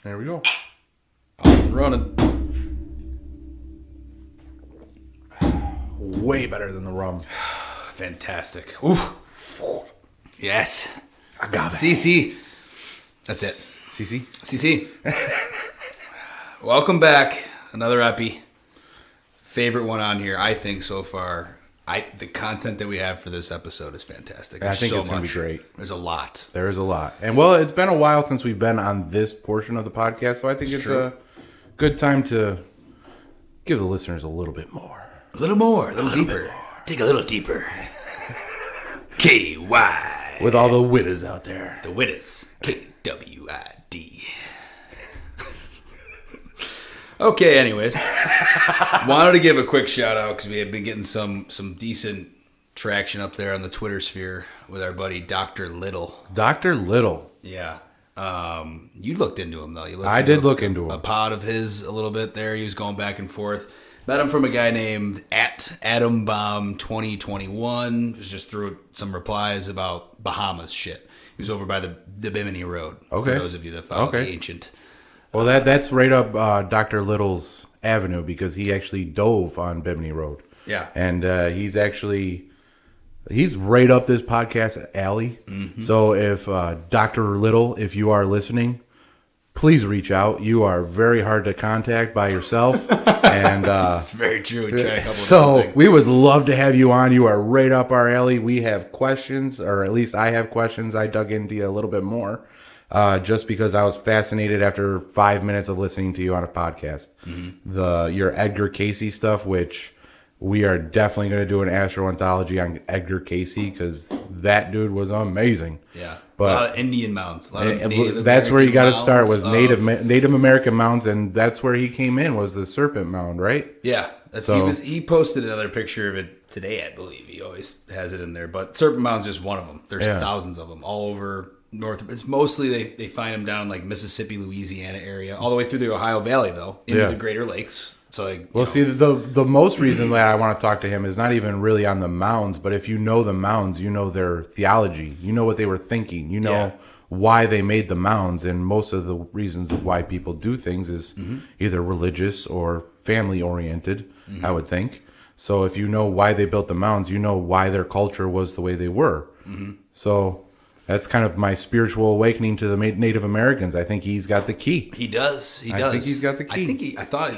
There we go. Off and running. Way better than the rum. Fantastic. Oof. Yes. Agave. CC. That's it. CC? CC. Welcome back. Another epi. Favorite one on here, I think, so far. The content that we have for this episode is fantastic. I think it's going to be great. There's a lot. There is a lot. And, well, it's been a while since we've been on this portion of the podcast, so I think it's a good time to give the listeners a little bit more. A little more. A little deeper. Dig a little deeper. K-Y. With all the widows out there. The widows. K-W-I-D. Okay, anyways. Wanted to give a quick shout out because we have been getting some decent traction up there on the Twitter sphere with our buddy Dr. Little. Dr. Little. Yeah. You looked into him, though. I did look into him. A pod of his a little bit there. He was going back and forth. Met him from a guy named @AtomBomb2021. Just threw some replies about Bahamas shit. He was over by the Bimini Road. Okay. For those of you that follow the ancient. Well, that's right up Dr. Little's avenue because he actually dove on Bimini Road. Yeah. And he's right up this podcast alley. Mm-hmm. So if Dr. Little, if you are listening, please reach out. You are very hard to contact by yourself. And that's very true. We tried a couple so we would love to have you on. You are right up our alley. We have questions, or at least I have questions. I dug into you a little bit more. Just because I was fascinated after 5 minutes of listening to you on a podcast. Mm-hmm. Your Edgar Casey stuff, which we are definitely going to do an Astro anthology on Edgar Casey because that dude was amazing. Yeah, but a lot of Indian mounds. That's where you got to start was Native American mounds, and that's where he came in was the serpent mound, right? Yeah, he posted another picture of it today, I believe. He always has it in there, but serpent mound's just one of them. There's thousands of them all over. North, it's mostly they find them down in like Mississippi, Louisiana area, all the way through the Ohio Valley though, into the Greater Lakes. So see, the most reason that I want to talk to him is not even really on the mounds, but if you know the mounds, you know their theology, you know what they were thinking, you know why they made the mounds, and most of the reasons of why people do things is either religious or family oriented. I would think. So if you know why they built the mounds, you know why their culture was the way they were. So. That's kind of my spiritual awakening to the Native Americans. I think he's got the key. He does. I think he's got the key. I thought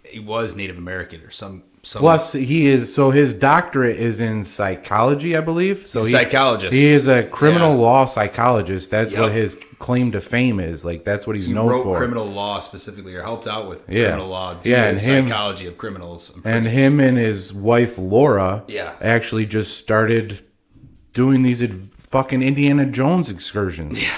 he was Native American or some. Plus, he is. So his doctorate is in psychology, I believe. So he's a psychologist. He is a criminal law psychologist. That's what his claim to fame is. Like that's what he's known for. He wrote criminal law specifically, or helped out with criminal law. And psychology of criminals. And him and his wife Laura. Actually just started doing these fucking Indiana Jones excursions. Yeah.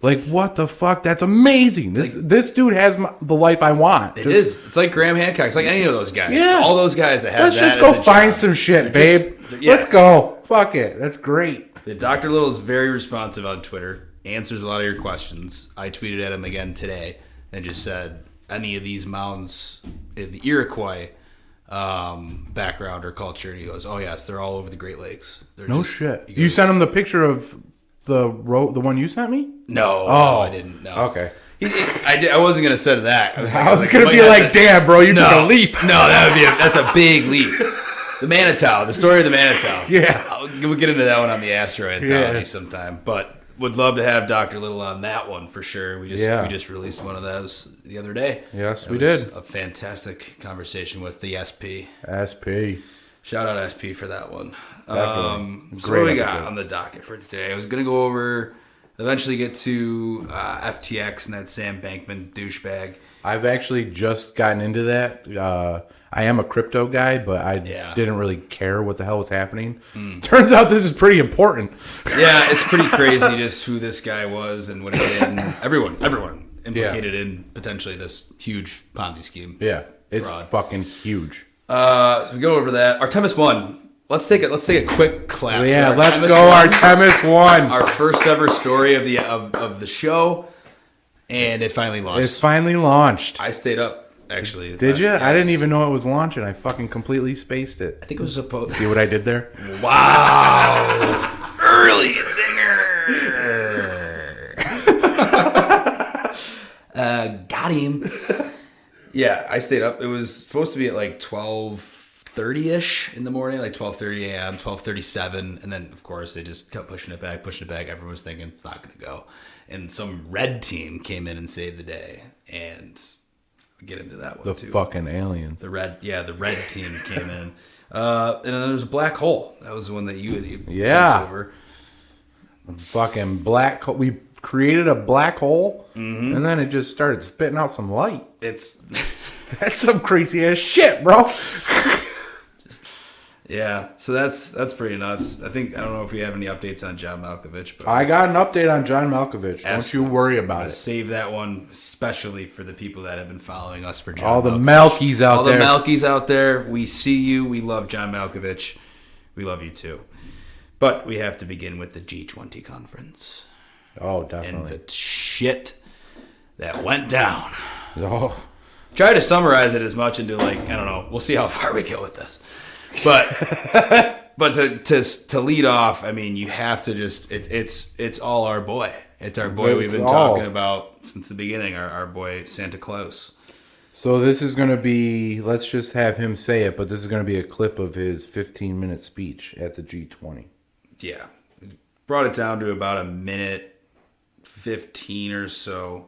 Like, what the fuck? That's amazing. This dude has the life I want. It is. It's like Graham Hancock. It's like any of those guys. Yeah. All those guys that have Let's just go find some shit, babe. Let's go. Fuck it. That's great. Dr. Little is very responsive on Twitter. Answers a lot of your questions. I tweeted at him again today and just said, any of these mounds in the Iroquois background or culture, and he goes, "Oh yes, they're all over the Great Lakes." Shit. Goes, you sent him the picture of the one you sent me? No, I didn't. No. Okay. I wasn't gonna send that. I was gonna be like, "Damn, bro, you took a leap." No, that's a big leap. The Manitou, the story of the Manitou. Yeah, we'll get into that one on the Astro anthology sometime, but. Would love to have Dr. Little on that one for sure. We just released one of those the other day. Yes, we did. A fantastic conversation with the SP. Shout out SP for that one. So what we got on the docket for today? I was going to go over, eventually get to FTX and that Sam Bankman douchebag. I've actually just gotten into that. I am a crypto guy, but I didn't really care what the hell was happening. Turns out this is pretty important. Yeah, it's pretty crazy just who this guy was and what he did. And everyone implicated in potentially this huge Ponzi scheme. Yeah, it's fucking huge. So we go over that. Artemis 1. Let's take a quick clap. Yeah, let's go Artemis 1. Our first ever story of the show, and it finally launched. I stayed up. Actually, did you? Yes. I didn't even know it was launching. I fucking completely spaced it. I think it was supposed. See what I did there? Wow! Early singer. Yeah, I stayed up. It was supposed to be at like 12:30ish in the morning, like 12:30 a.m., 12:37, and then of course they just kept pushing it back. Everyone was thinking it's not going to go, and some red team came in and saved the day. And we'll get into that one too. The fucking aliens. The red team came in, and then there was a black hole. That was the one that you sent us over. Fucking black hole. We created a black hole, and then it just started spitting out some light. That's some crazy ass shit, bro. Yeah, so that's pretty nuts. I don't know if we have any updates on John Malkovich, but I got an update on John Malkovich. Don't you worry about it. Save that one especially for the people that have been following us for John All the Malkovich. Malkies out there. All the Malkies out there, we see you. We love John Malkovich. We love you too. But we have to begin with the G20 conference. Oh, definitely. And the shit that went down. Oh. Try to summarize it as much into I don't know. We'll see how far we go with this. But to lead off, I mean, you have to just it's all our boy. It's our boy we've been talking about since the beginning. Our boy Santa Klaus. So this is going to be. Let's just have him say it. But this is going to be a clip of his 15-minute speech at the G20. Yeah, brought it down to about a minute 15 or so.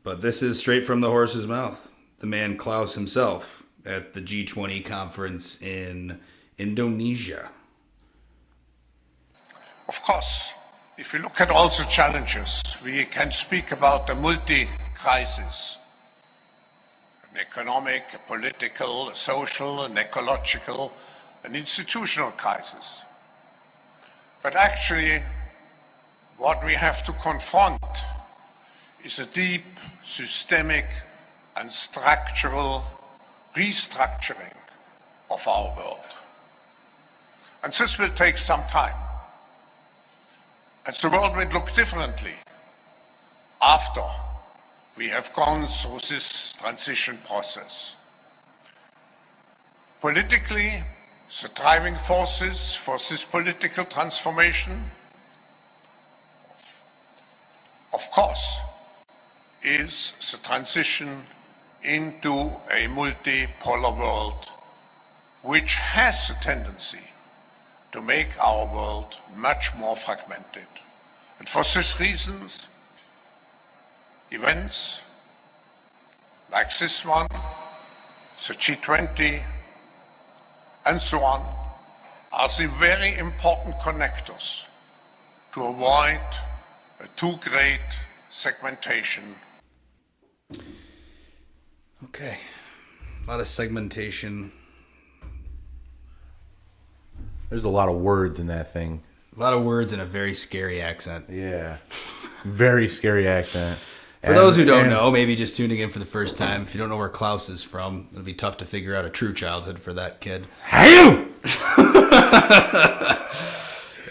But this is straight from the horse's mouth. The man Klaus himself at the G20 conference in Indonesia. Of course, if we look at all the challenges, we can speak about a multi-crisis. An economic, a political, a social, an ecological, an institutional crisis. But actually, what we have to confront is a deep, systemic, and structural restructuring of our world. And this will take some time. And the world will look differently after we have gone through this transition process. Politically, the driving forces for this political transformation, of course, is the transition into a multipolar world, which has a tendency to make our world much more fragmented. And for these reasons, events like this one, the G20, and so on, are the very important connectors to avoid a too great segmentation. Okay. A lot of segmentation. There's a lot of words in that thing. A lot of words in a very scary accent. Yeah. Very scary accent. For those who don't know, maybe just tuning in for the first time, if you don't know where Klaus is from, it'll be tough to figure out a true childhood for that kid. Hey!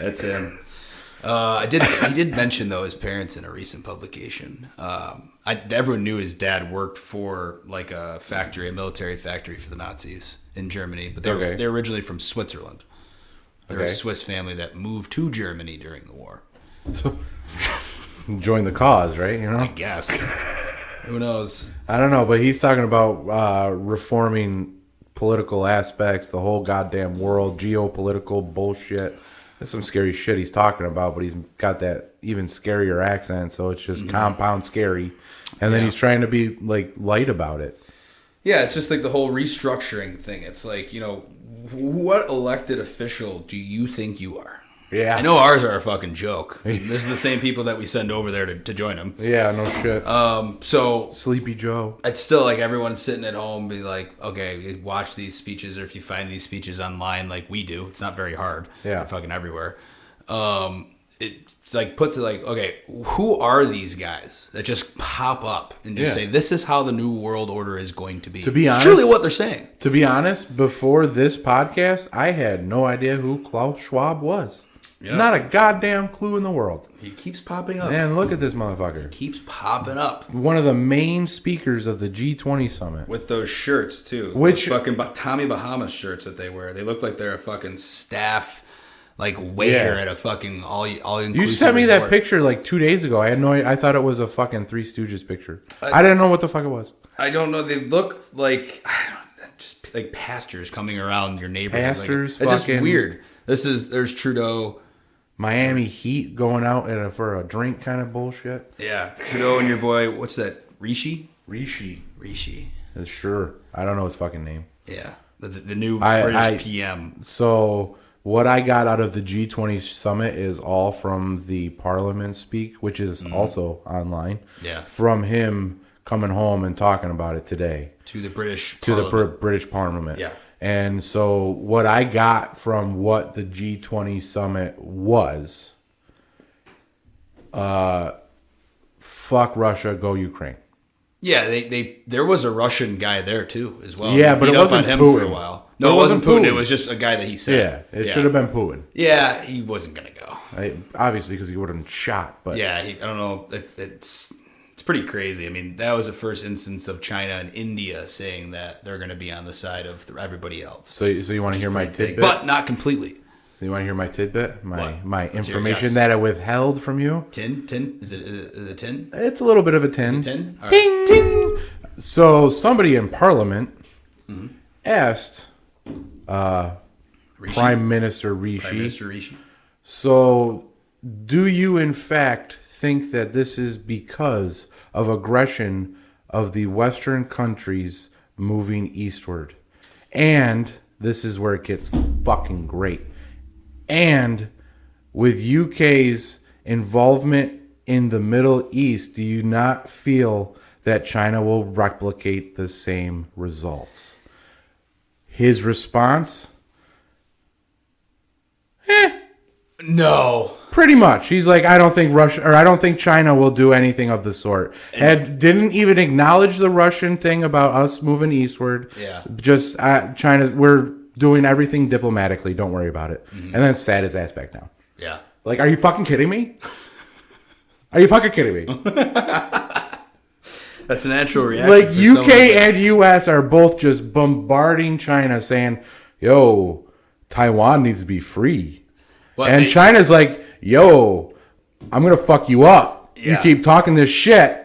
That's him. He did mention, though, his parents in a recent publication. Everyone knew his dad worked for like a military factory for the Nazis in Germany, but they're originally from Switzerland. They're a Swiss family that moved to Germany during the war. So, join the cause, right? You know, I guess. Who knows? I don't know, but he's talking about reforming political aspects, the whole goddamn world, geopolitical bullshit. That's some scary shit he's talking about, but he's got that even scarier accent, so it's just compound scary. And then he's trying to be like light about it. Yeah, it's just like the whole restructuring thing. It's like, what elected official do you think you are? Yeah. I know ours are a fucking joke. This is the same people that we send over there to join them. Yeah, no shit. So Sleepy Joe. It's still like everyone's sitting at home, be like, okay, watch these speeches, or if you find these speeches online, like we do, it's not very hard. Yeah, they're fucking everywhere. It's like puts it like, okay, who are these guys that just pop up and just say this is how the new world order is going to be? To be honest, it's truly what they're saying. To be honest, before this podcast, I had no idea who Klaus Schwab was. Yep. Not a goddamn clue in the world. He keeps popping up. Man, look at this motherfucker. He keeps popping up. One of the main speakers of the G20 summit. With those shirts, too. Which those fucking Tommy Bahamas shirts that they wear. They look like they're a fucking staff like waiter at a fucking all inclusive. You sent me resort. that picture like 2 days ago. I thought it was a fucking Three Stooges picture. I didn't know what the fuck it was. I don't know. They look like just like pastors coming around your neighborhood. Pastors, like, it's just fucking weird. There's Trudeau. Miami Heat going out for a drink kind of bullshit. Yeah, Trudeau and your boy. What's that? Rishi. Sure. I don't know his fucking name. Yeah, the new British PM. So what I got out of the G20 summit is all from the Parliament speak, which is also online. Yeah. From him coming home and talking about it today. To the British British Parliament. Yeah. And so what I got from what the G20 summit was, fuck Russia, go Ukraine. Yeah, there was a Russian guy there too as well. Yeah, but it wasn't on him Putin. for a while. No, it wasn't Putin. It was just a guy that he said. Yeah, it should have been Putin. Yeah, he wasn't gonna go. Obviously, because he would have been shot. But yeah, I don't know. It's pretty crazy. I mean, that was the first instance of China and India saying that they're going to be on the side of everybody else. So you want to hear my tidbit? But not completely. So you want to hear my tidbit? My Let's information that I withheld from you? Tin? Is it a tin? It's a little bit of a tin. Is it tin? All right. Ting, ting. So somebody in Parliament asked Prime Minister Rishi. So do you in fact think that this is because of aggression of the Western countries moving eastward? And this is where it gets fucking great. And with UK's involvement in the Middle East, do you not feel that China will replicate the same results? His response? No. Pretty much. He's like, I don't think China will do anything of the sort. And didn't even acknowledge the Russian thing about us moving eastward. Yeah. Just China, we're doing everything diplomatically. Don't worry about it. And then sat his ass back down. Yeah. Like, are you fucking kidding me? Are you fucking kidding me? That's a natural reaction. Like, UK and US are both just bombarding China saying, yo, Taiwan needs to be free. Well, and China's like, yo, I'm going to fuck you up. Yeah. You keep talking this shit.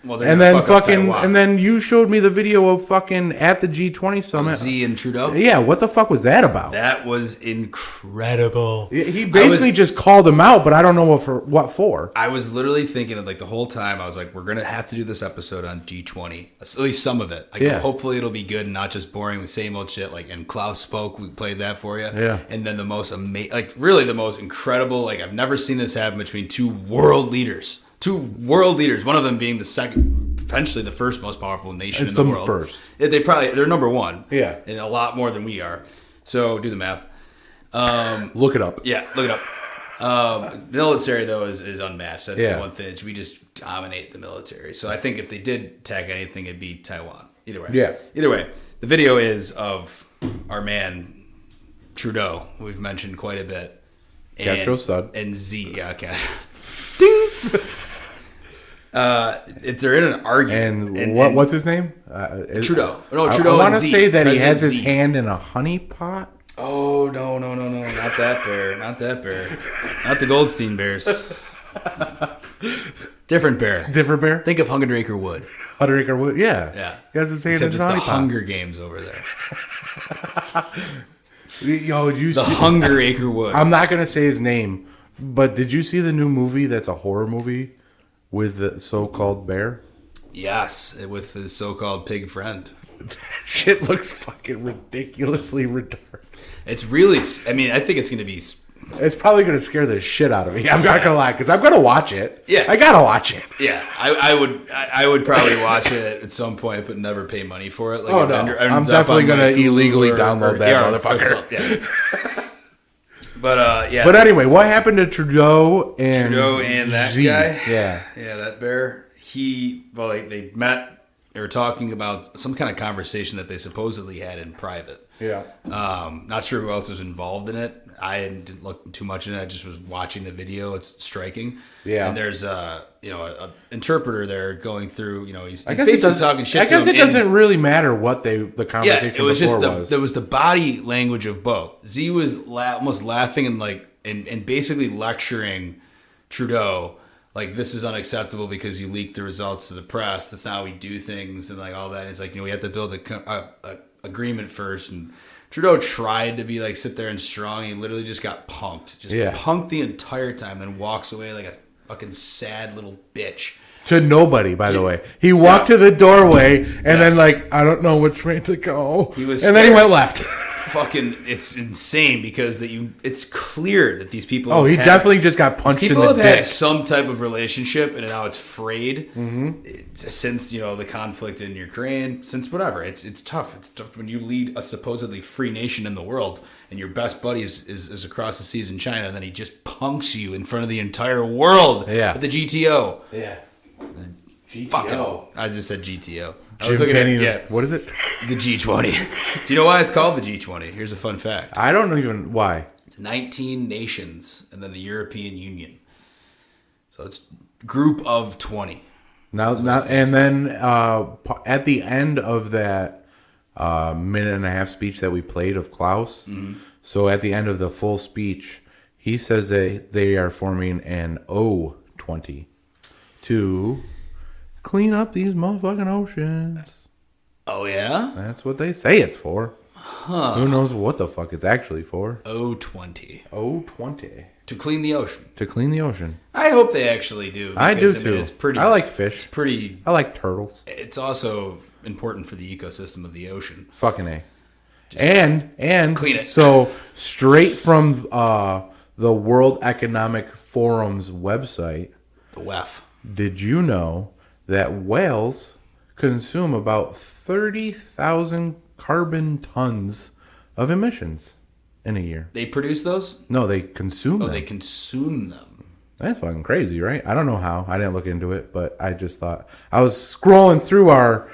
Well, and then you showed me the video of fucking at the G20 summit. Xi and Trudeau? Yeah, what the fuck was that about? That was incredible. He basically just called him out, but I don't know what for. I was literally thinking of like the whole time, I was like, we're going to have to do this episode on G20. At least some of it. Like, hopefully it'll be good and not just boring, the same old shit. Like, and Klaus spoke, we played that for you. Yeah. And then the most amazing, like really the most incredible, like I've never seen this happen between two world leaders. One of them being the second, potentially the first most powerful nation in the world. First. They're number one. Yeah. And a lot more than we are. So do the math. Look it up. Yeah, look it up. Military, though, is unmatched. That's the one thing. We just dominate the military. So I think if they did attack anything, it'd be Taiwan. Either way. Yeah. Either way. The video is of our man, Trudeau, who we've mentioned quite a bit. Castro Sud. And Z. Yeah, okay. Ding! They're in an argument. And what's his name? Trudeau. No, Trudeau. I want to say that he has his hand in a honey pot. Oh, no. Not that bear. Not the Goldstein bears. Different bear. Think of 100 Acre Wood. 100 Acre Wood, yeah. Yeah. He has his hand Except in it's a honey the pot. Hunger Games over there. Yo, Hunger Acre Wood. I'm not going to say his name, but did you see the new movie that's a horror movie with the so-called bear? Yes, with his so-called pig friend. That shit looks fucking ridiculously retarded. It's really, I mean, I think it's going to be... It's probably going to scare the shit out of me. I'm not going to lie, because I'm going to watch it. Yeah. I got to watch it. Yeah, I would probably watch it at some point, but never pay money for it. Like, oh, no. I'm definitely going to illegally download that motherfucker. Yeah. But, yeah. But anyway, what happened to Trudeau and that Z? guy? Yeah. Yeah, that bear. They met, they were talking about some kind of conversation that they supposedly had in private. Yeah. Not sure who else was involved in it. I didn't look too much into it. I just was watching the video. It's striking. Yeah. And there's a interpreter there going through. He's I guess basically talking shit. I guess to him it doesn't really matter what the conversation it was before just was. there was the body language of both. Z was almost laughing and basically lecturing Trudeau. Like, this is unacceptable because you leaked the results to the press. That's not how we do things, and like all that. And it's like, we have to build a agreement first. And Trudeau tried to be like sit there and strong. He literally just got punked, punked the entire time. Then walks away like a fucking sad little bitch. To nobody, by the way. He walked to the doorway and then I don't know which way to go. He was and then he went left. Fucking, it's insane because it's clear that these people. Oh, he definitely just got punched in the dick. People have had some type of relationship, and now it's frayed since the conflict in Ukraine. Since whatever, it's tough. It's tough when you lead a supposedly free nation in the world, and your best buddy is across the seas in China, and then he just punks you in front of the entire world. Yeah. At the GTO. Yeah. GTO. I just said GTO. I Jim was looking Kenny, at what is it? the G20. Do you know why it's called the G20? Here's a fun fact. I don't even why. It's 19 nations and then the European Union. So it's group of 20. And then at the end of that minute and a half speech that we played of Klaus, so at the end of the full speech, he says that they are forming an O20 to clean up these motherfucking oceans. Oh, yeah? That's what they say it's for. Huh. Who knows what the fuck it's actually for? O20. O20. To clean the ocean. To clean the ocean. I hope they actually do. Because, I do too. It's pretty. I like fish. It's pretty. I like turtles. It's also important for the ecosystem of the ocean. Fucking A. And clean it. So straight from the World Economic Forum's website, The WEF. did you know that whales consume about 30,000 carbon tons of emissions in a year? They produce those? No, they consume them. They consume them. That's fucking crazy, right? I don't know how. I didn't look into it, but I just thought. I was scrolling through our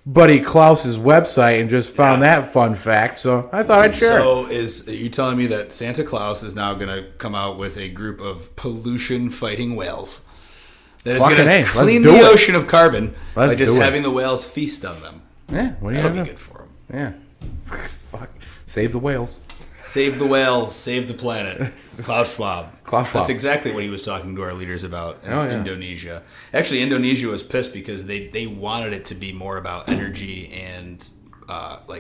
buddy Klaus's website and just found that fun fact, so I thought I'd share it. So are you telling me that Santa Claus is now going to come out with a group of pollution-fighting whales? That is going to clean the ocean of carbon by just having the whales feast on them. Yeah, what do you That'll be good for them. Yeah. Fuck. Save the whales. Save the whales, save the planet. Klaus Schwab. Klaus Schwab. That's exactly what he was talking to our leaders about in Indonesia. Actually, Indonesia was pissed because they wanted it to be more about energy and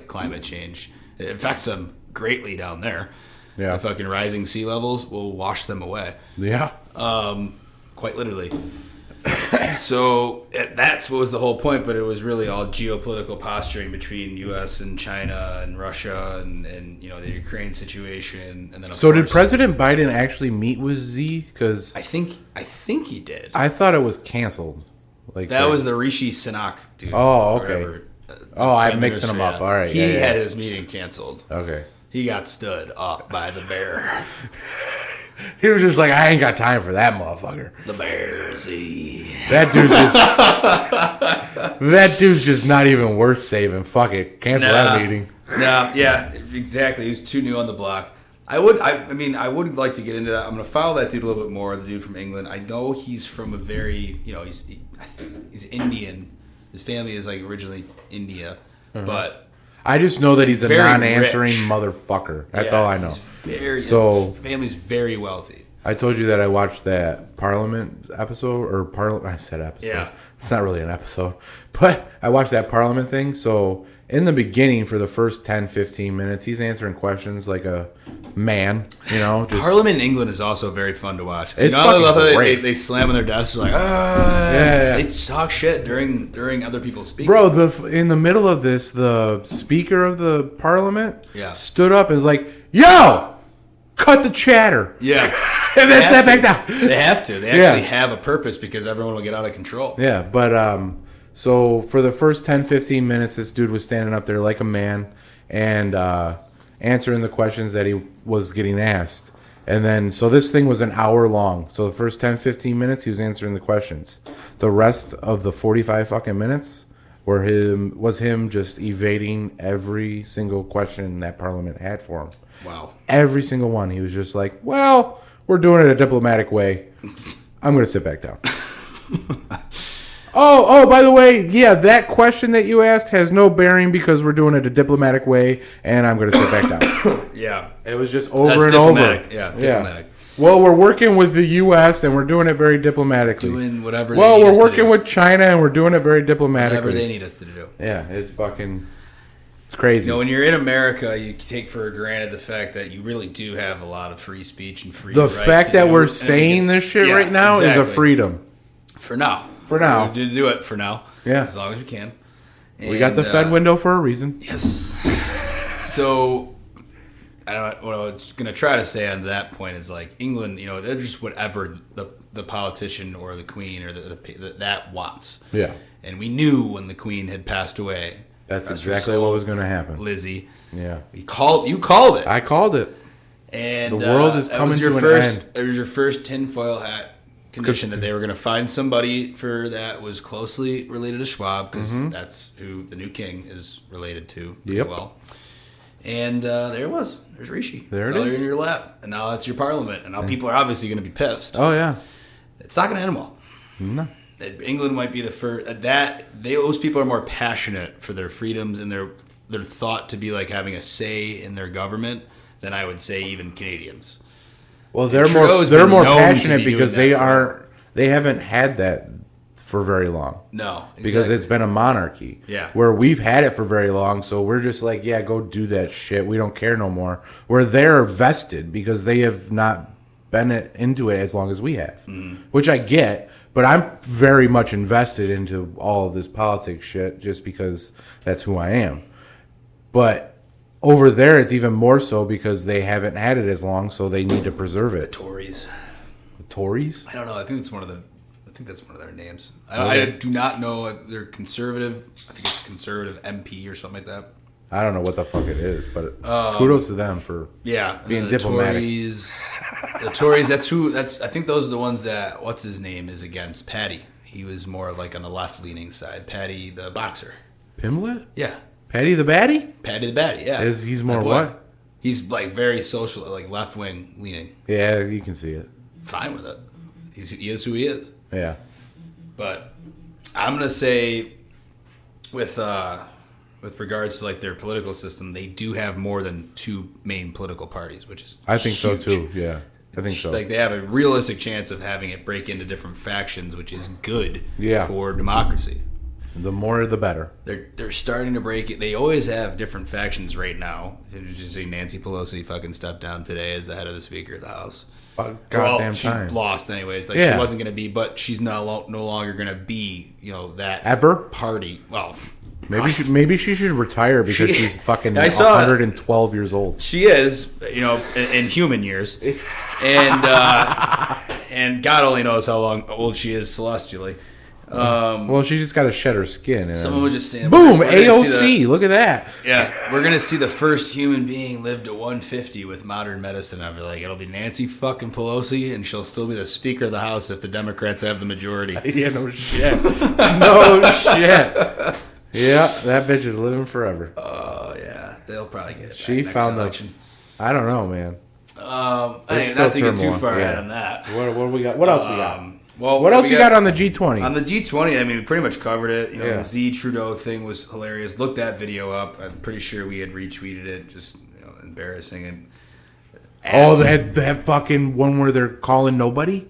climate change. It affects them greatly down there. Yeah. The fucking rising sea levels will wash them away. Yeah. Quite literally. So that's what was the whole point, but it was really all geopolitical posturing between U.S. and China and Russia and the Ukraine situation, and then did President Biden actually meet with Z? Because I think he did. I thought it was canceled. That was the Rishi Sunak dude. Oh, okay. I'm mixing them up. All right. He had his meeting canceled. Okay. He got stood up by the bear. He was just like, I ain't got time for that motherfucker. The Bearsy. That dude's just not even worth saving. Fuck it. Cancel that meeting. No, yeah, exactly. He was too new on the block. I would like to get into that. I'm going to follow that dude a little bit more, the dude from England. I know he's from a very, he's Indian. His family is originally India, but I just know that he's a non-answering rich motherfucker. That's all I know. His family's very wealthy. I told you that I watched that Parliament episode, I said episode. Yeah. It's not really an episode. But I watched that Parliament thing. So in the beginning, for the first 10, 15 minutes, he's answering questions like a man, Parliament in England is also very fun to watch. It's I love how they slam on their desks, like, yeah. They talk shit during other people speaking. Bro, in the middle of this, the Speaker of the Parliament stood up and was like, yo, cut the chatter. Yeah. And then sat back down. They have to. They actually have a purpose because everyone will get out of control. Yeah, but so for the first 10, 15 minutes, this dude was standing up there like a man and answering the questions that he was getting asked. And then, so this thing was an hour long. So the first 10, 15 minutes, he was answering the questions. The rest of the 45 fucking minutes was him just evading every single question that Parliament had for him. Wow. Every single one. He was just like, well, we're doing it a diplomatic way. I'm going to sit back down. Oh, by the way, yeah, that question that you asked has no bearing because we're doing it a diplomatic way, and I'm going to sit back down. Yeah. It was just over That's and diplomatic. over. Yeah, diplomatic. Well, we're working with the U.S., and we're doing it very diplomatically. Doing whatever they well, need we're us to working do. with China, and we're doing it very diplomatically. Whatever they need us to do. Yeah, it's fucking... It's crazy. You know, when you're in America, you take for granted the fact that you really do have a lot of free speech and free the rights fact that do. we're And saying this shit yeah, right now is exactly. a freedom. For now. For now. We did do it for now. Yeah. As long as we can. We got the Fed window for a reason. Yes. So, I don't. What I was going to try to say on that point is like England. You know, they're just whatever the politician or the Queen or that wants. Yeah. And we knew when the Queen had passed away. That's rest her exactly soul, what was going to happen. Lizzie. Yeah. You called it. I called it. And The world is that coming was your to an first, end. It was your first tinfoil hat condition that they were going to find somebody for that was closely related to Schwab because that's who the new king is related to pretty Yep. well. And there it was. There's Rishi. There it Now is. you're in your lap. And now it's your parliament. And now people are obviously going to be pissed. Oh, yeah. It's not going to end well. No. England might be the first. Those people are more passionate for their freedoms and they're thought to be like having a say in their government than I would say even Canadians. Well, they're Trudeau's more been known to passionate be doing because that they haven't had that for very long. No, exactly. Because it's been a monarchy. Yeah. Where we've had it for very long, so we're just like, yeah, go do that shit. We don't care no more. Where they're vested because they have not been into it as long as we have. Which I get, but I'm very much invested into all of this politics shit just because that's who I am. But over there, it's even more so because they haven't had it as long, so they need to preserve it. Tories. The Tories? I don't know. I think that's one of their names. I do not know. They're conservative. I think it's conservative MP or something like that. I don't know what the fuck it is, but kudos to them for being the diplomatic. The Tories. I think those are the ones that what's his name is against. Paddy. He was more like on the left leaning side. Paddy the boxer. Pimlet? Yeah. Patty the Batty? Paddy the Baddie. Yeah. He's more My boy. what? He's like very social, like left wing leaning. Yeah, you can see it. Fine with it. He is who he is. Yeah. But I'm gonna say, with regards to like their political system, they do have more than two main political parties, which is I think so huge. too. Yeah. I think so. Like they have a realistic chance of having it break into different factions, which is good for democracy. The more the better. They're starting to break it. They always have different factions right now. Did you see Nancy Pelosi fucking stepped down today as the head of the Speaker of the House? Goddamn she time. lost anyways. Like she wasn't going to be, but she's no longer going to be. That ever party. Well, maybe she should retire because she's fucking 112 years old. She is, in human years, and and God only knows how old she is celestially. Well, she just got to shed her skin. And someone was just saying, boom, AOC. Look at that. Yeah, we're gonna see the first human being live to 150 with modern medicine. I'll be like, it'll be Nancy fucking Pelosi, and she'll still be the Speaker of the House if the Democrats have the majority. Yeah, no shit. No shit. Yeah, that bitch is living forever. Oh yeah, they'll probably get it. She back found next election. I don't know, man. Not to get too far ahead on that. What we got? What else we got? Well, what else you got on the G20? On the G20, I mean, we pretty much covered it. The Z Trudeau thing was hilarious. Look that video up. I'm pretty sure we had retweeted it. Just embarrassing. And that fucking one where they're calling nobody.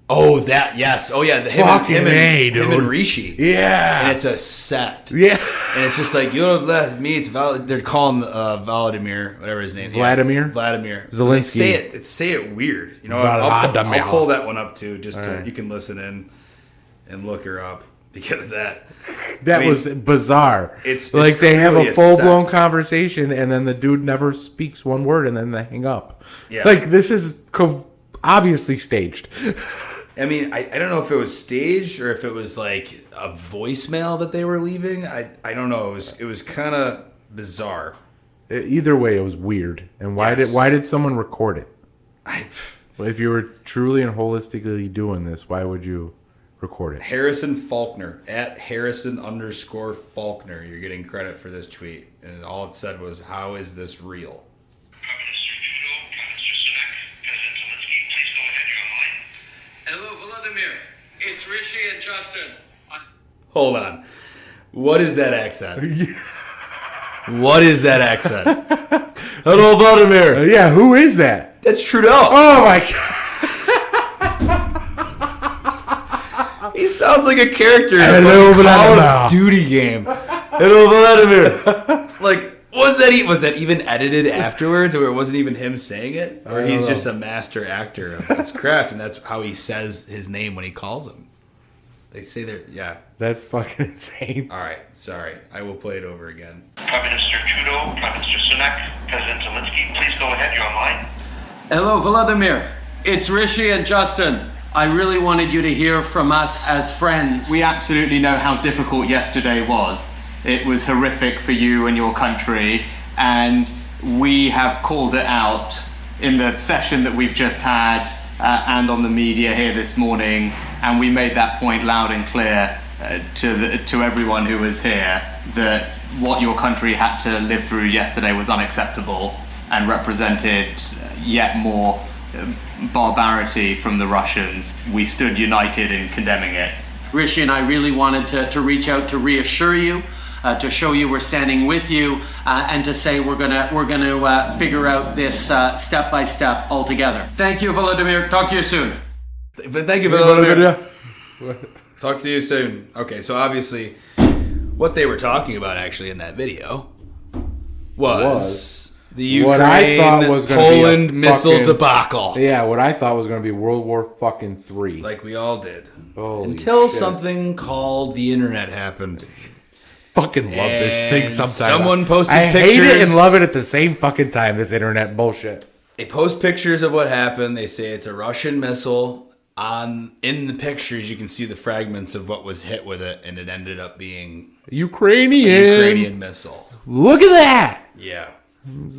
Oh, that yes. Oh yeah, him and Rishi. Yeah, and it's a set. Yeah, and it's just like you don't have left me. It's they're calling Vladimir, whatever his name. Vladimir Zelensky. They say it weird. I'll pull that one up too, just you can listen in and look her up because that was bizarre. It's like they have a full blown conversation and then the dude never speaks one word and then they hang up. Yeah, like this is obviously staged. I mean, I don't know if it was staged or if it was like a voicemail that they were leaving. I don't know. It was kind of bizarre. Either way, it was weird. And why did someone record it? If you were truly and holistically doing this, why would you record it. Harrison Faulkner, at Harrison_Faulkner. You're getting credit for this tweet. And all it said was, how is this real? Prime Minister Trudeau, Prime Minister Sunak, President Zelensky, please go ahead, you're online. Hello, Volodymyr. It's Rishi and Justin. Hold on. What is that accent? What is that accent? Hello, Vladimir. Yeah, who is that? That's Trudeau. Oh my god. He sounds like a character in Hello, a Call Vladimir. of Duty game. Hello, Vladimir. Like, was that even edited afterwards, or it wasn't even him saying it, or he's just a master actor of his craft, and that's how he says his name when he calls him? They say yeah. That's fucking insane. All right, sorry. I will play it over again. Prime Minister Trudeau, Prime Minister Sunak, President Zelensky, please go ahead, you're online. Hello, Volodymyr. It's Rishi and Justin. I really wanted you to hear from us as friends. We absolutely know how difficult yesterday was. It was horrific for you and your country, and we have called it out in the session that we've just had and on the media here this morning, and we made that point loud and clear to everyone who was here that what your country had to live through yesterday was unacceptable and represented yet more barbarity from the Russians. We stood united in condemning it. Rishi and I really wanted to reach out to reassure you, to show you we're standing with you, and to say we're gonna figure out this step by step all together. Thank you, Volodymyr. Talk to you soon. But thank you, Vladimir. Talk to you soon. Okay, so obviously, what they were talking about actually in that video was the Ukraine I thought was gonna be a Poland missile fucking- debacle. Yeah, what I thought was going to be World War fucking 3. Like we all did. Holy Until shit. something called the internet happened. Fucking love this thing And sometimes. someone posted I hate it pictures. and love it at the same fucking time, this internet bullshit. They post pictures of what happened. They say it's a Russian missile. In the pictures, you can see the fragments of what was hit with it, and it ended up being Ukrainian. a Ukrainian missile. Look at that. Yeah.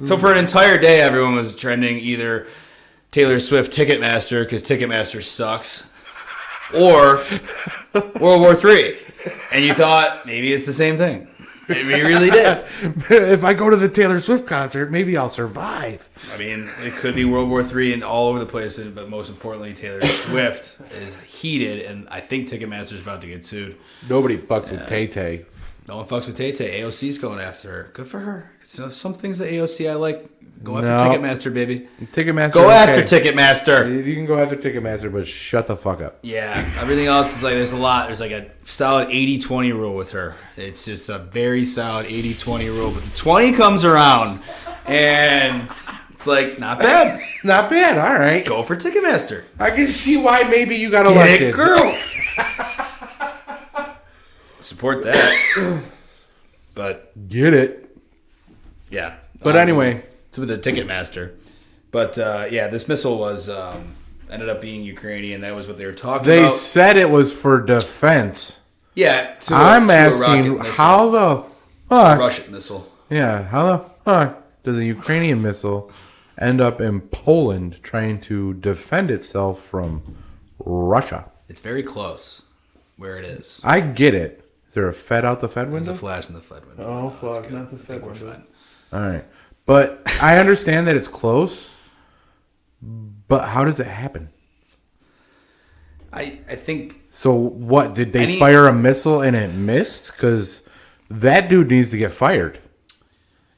So for an entire day, everyone was trending either Taylor Swift Ticketmaster because Ticketmaster sucks, or World War III, and you thought maybe it's the same thing. Maybe you really did. If I go to the Taylor Swift concert, maybe I'll survive. I mean, it could be World War III and all over the place, but most importantly, Taylor Swift is heated, and I think Ticketmaster's about to get sued. Nobody fucks with Tay-Tay. No one fucks with Tay-Tay. AOC's going after her. Good for her. So some things that AOC I like. Go after No. Ticketmaster, baby. Ticketmaster. Go okay. after Ticketmaster. You can go after Ticketmaster, but shut the fuck up. Yeah, everything else is like there's a lot. There's like a solid 80-20 rule with her. It's just a very solid 80-20 rule. But the 20 comes around, and it's like, not bad. Not bad. All right. Go for Ticketmaster. I can see why maybe you got Get elected. it, girl. Support that. But, Get it. yeah. But anyway. It's with the Ticketmaster. But, yeah, this missile was ended up being Ukrainian. That was what they were talking They about. said it was for defense. Yeah. I'm to a asking rocket missile. how the fuck. Russian missile. Yeah, how the fuck does a Ukrainian missile end up in Poland trying to defend itself from Russia? It's very close where it is. I get it. Is there a Fed out the Fed There's window? a flash in the Fed window. Oh, That's fuck, good. not the I Fed think we're window. fine. All right. But I understand that it's close. But how does it happen? I think So what, did they Any- fire a missile and it missed? Because that dude needs to get fired.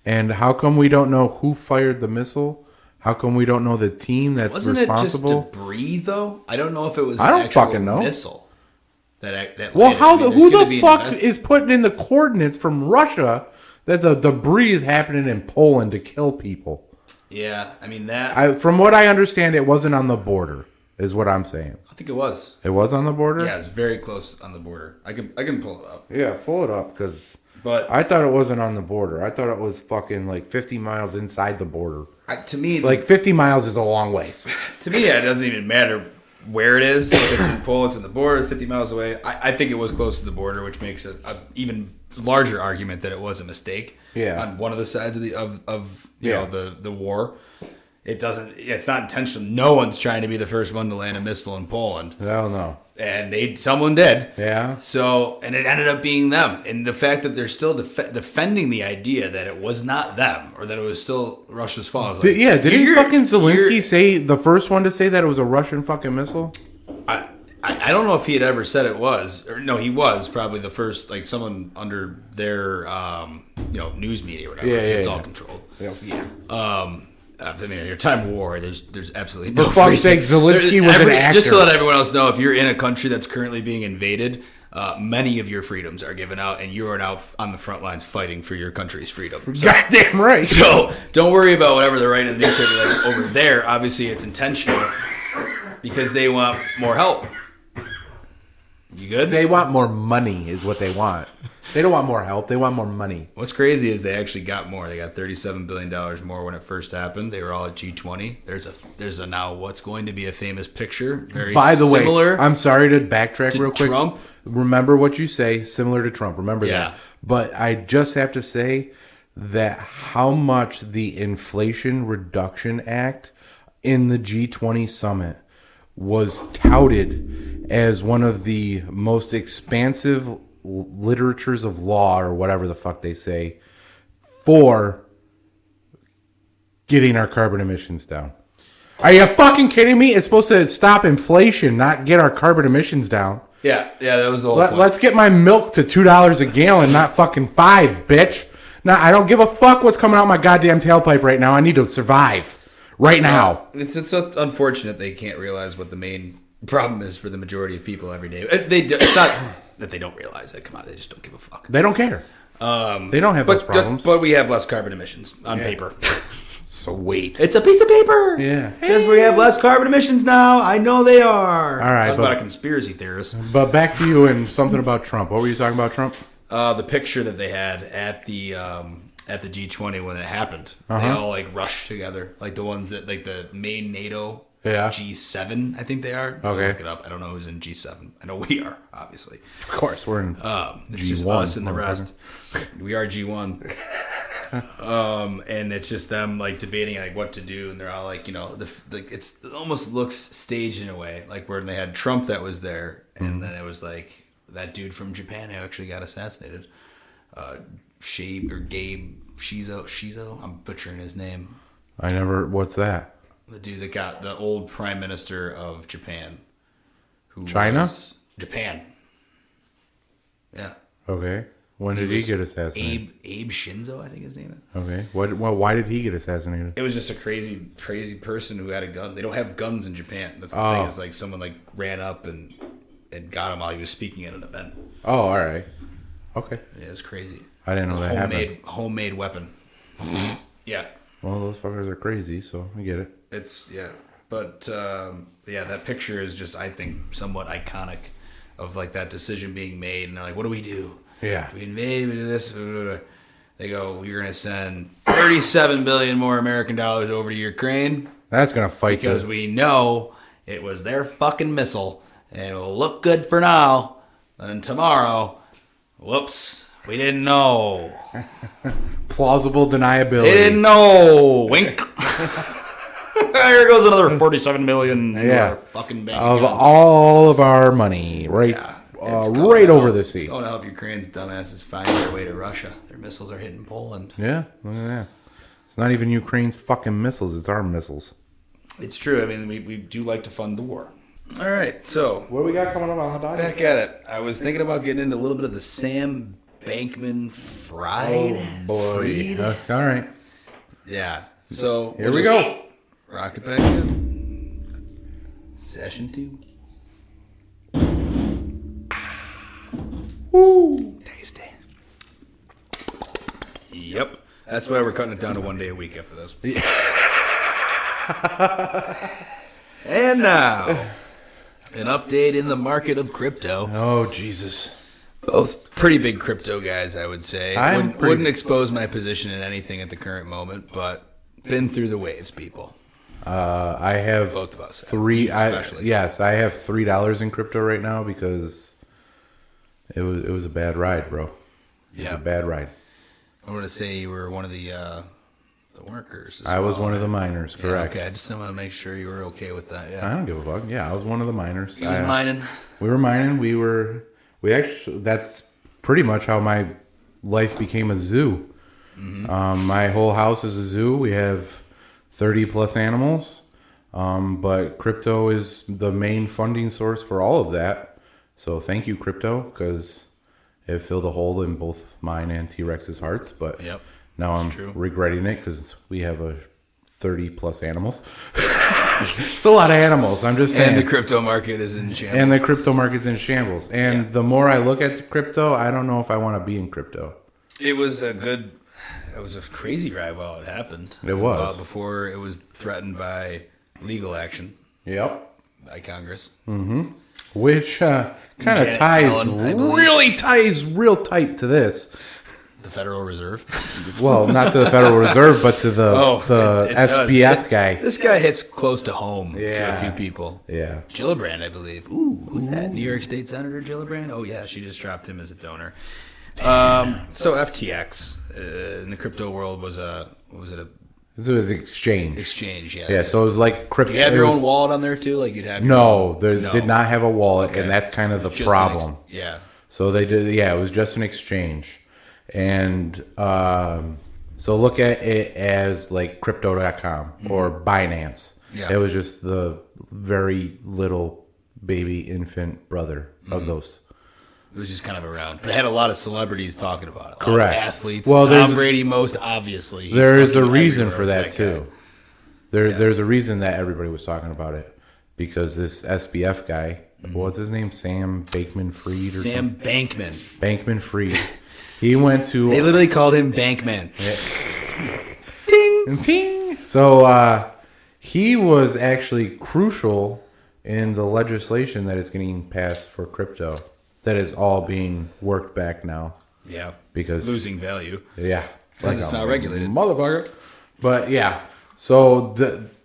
And how come we don't know who fired the missile? How come we don't know the team that's wasn't responsible? it just debris though? I don't know if it was. I an don't actual fucking know. Missile. That Well, landed. how I mean, who there's gonna the be an fuck invest- is putting in the coordinates from Russia that the debris is happening in Poland to kill people? Yeah, I mean that. I From what I understand, it wasn't on the border, is what I'm saying. think it was. It was on the border? Yeah, it's very close on the border. I can pull it up. Yeah, pull it up, because But I thought it wasn't on the border. I thought it was fucking like 50 miles inside the border. to me, Like 50 miles is a long ways. to me, it doesn't even matter where it is. If it's in Poland, it's in the border, 50 miles away. I think it was close to the border, which makes it an even larger argument that it was a mistake. Yeah. On one of the sides of the of Yeah. know the war. It's not intentional. No one's trying to be the first one to land a missile in Poland. Hell no. And someone did. Yeah. So, and it ended up being them. And the fact that they're still defending the idea that it was not them or that it was still Russia's fault. Like, Didn't fucking Zelensky say the first one to say that it was a Russian fucking missile? I don't know if he had ever said it was, or no, he was probably the first, like someone under their, news media or whatever. It's all controlled. Yeah. I mean, your time of war, there's absolutely no. For fuck's sake, Zelensky was an actor. Just to let everyone else know, if you're in a country that's currently being invaded, many of your freedoms are given out, and you are now on the front lines fighting for your country's freedom. So, goddamn right. So don't worry about whatever they're writing in the newspaper. Like over there, obviously it's intentional because they want more help. You good? They want more money, is what they want. They don't want more help. They want more money. What's crazy is they actually got more. They got $37 billion more when it first happened. They were all at G20. There's a now what's going to be a famous picture. Very By the similar way, I'm sorry to backtrack real quick. Trump. Remember what you say, similar to Trump. Remember Yeah. that. But I just have to say that how much the Inflation Reduction Act in the G20 summit was touted as one of the most expansive literatures of law, or whatever the fuck they say, for getting our carbon emissions down. Are you fucking kidding me? It's supposed to stop inflation, not get our carbon emissions down. Yeah, that was the whole point. Let's get my milk to $2 a gallon, not fucking $5, bitch. Now, I don't give a fuck what's coming out my goddamn tailpipe right now. I need to survive right now. It's unfortunate they can't realize what the main problem is for the majority of people every day. It's not that they don't realize it. Come on, they just don't give a fuck. They don't care. They don't have those problems. But we have less carbon emissions on paper. So wait. It's a piece of paper. Yeah. It says we have less carbon emissions now. I know they are. All right. Talk about a conspiracy theorist. But back to you and something about Trump. What were you talking about, Trump? The picture that they had at the G20 when it happened. They all like rushed together. Like the ones that like the main NATO G7, I think they are. Okay. Look it up. I don't know who's in G7. I know we are, obviously. Of course, we're in It's G1. just us and the rest. We are G1. And it's just them like debating like what to do, and they're all like, it almost looks staged in a way, like where they had Trump that was there, and then it was like that dude from Japan who actually got assassinated, Gabe Shizo. I'm butchering his name. What's that? The dude that got the old prime minister of Japan. China? Japan. Yeah. Okay. When did he get assassinated? Abe Shinzo, I think his name is. Okay. Why did he get assassinated? It was just a crazy person who had a gun. They don't have guns in Japan. That's the thing. Is like someone like ran up and got him while he was speaking at an event. Oh, all right. Okay. Yeah, it was crazy. I didn't know that happened. Homemade weapon. Yeah. Well, those fuckers are crazy, so I get it. But that picture is just, I think, somewhat iconic of like that decision being made, and they're like, what do we do? Yeah. Do we invade? We do this? They go, we're going to send $37 billion more American dollars over to Ukraine. That's going to fight because we know it was their fucking missile, and it will look good for now. And tomorrow, whoops, we didn't know. Plausible deniability. They didn't know. Wink. Here goes another $47 million in our fucking bank of accounts. All of our money, right? Right over the sea. It's going to help Ukraine's dumbasses find their way to Russia. Their missiles are hitting Poland. Yeah, look at that. It's not even Ukraine's fucking missiles. It's our missiles. It's true. I mean, we do like to fund the war. All right, so what do we got coming up on the docket? Back at it. I was thinking about getting into a little bit of the Sam Bankman-Fried. Oh, boy. All right. Yeah. So here we go. Rocket back in. Session 2. Woo. Tasty. Yep. That's why we're cutting it down to 1 day a week after this. Yeah. And now, an update in the market of crypto. Oh, Jesus. Both pretty big crypto guys, I would say. Wouldn't expose my position in anything at the current moment, but been through the waves, people. I have both of us. Yes, I have $3 in crypto right now because it was a bad ride, bro. It was a bad ride. I want to say you were one of the the workers. I was one of the miners, correct. Okay, I just want to make sure you were okay with that. Yeah, I don't give a fuck. Yeah, I was one of the miners. he was mining. We were mining. We actually, that's pretty much how my life became a zoo. My whole house is a zoo. We have 30 plus animals. But crypto is the main funding source for all of that. So thank you, crypto, because it filled a hole in both mine and T-Rex's hearts. But now I'm regretting it because we have 30 plus animals. It's a lot of animals. I'm just saying. And the crypto market is in shambles. And the crypto market's in shambles. And the more I look at crypto, I don't know if I want to be in crypto. It was a crazy ride while it happened. It was. Before it was threatened by legal action. Yep. By Congress. Which kind of ties real tight to this. The Federal Reserve. Well, not to the Federal Reserve, but to the it SBF guy. This guy hits close to home to a few people. Yeah. Gillibrand, I believe. Ooh, who's that? New York State Senator Gillibrand? Oh, yeah, she just dropped him as a donor. So FTX in the crypto world was it was exchange. Exchange, yeah. Yeah, so it was like crypto. Do you have your own wallet on there too? Like you'd have did not have a wallet, and that's kind of the problem. So they did, it was just an exchange. And so look at it as like crypto.com or Binance. Yeah. It was just the very little baby infant brother of those. It was just kind of around. But it had a lot of celebrities talking about it. Correct. Athletes. Well, Tom Brady, most obviously. There is a reason for that, too. There's a reason that everybody was talking about it. Because this SBF guy, what was his name? Sam Bankman-Fried or Sam something? Bankman. Bankman-Fried. He went to... They literally called him Bankman. Ting! Ting! So, he was actually crucial in the legislation that is getting passed for crypto. That is all being worked back now. Yeah. Because losing value. Yeah. Because it's not regulated. Motherfucker. But yeah. So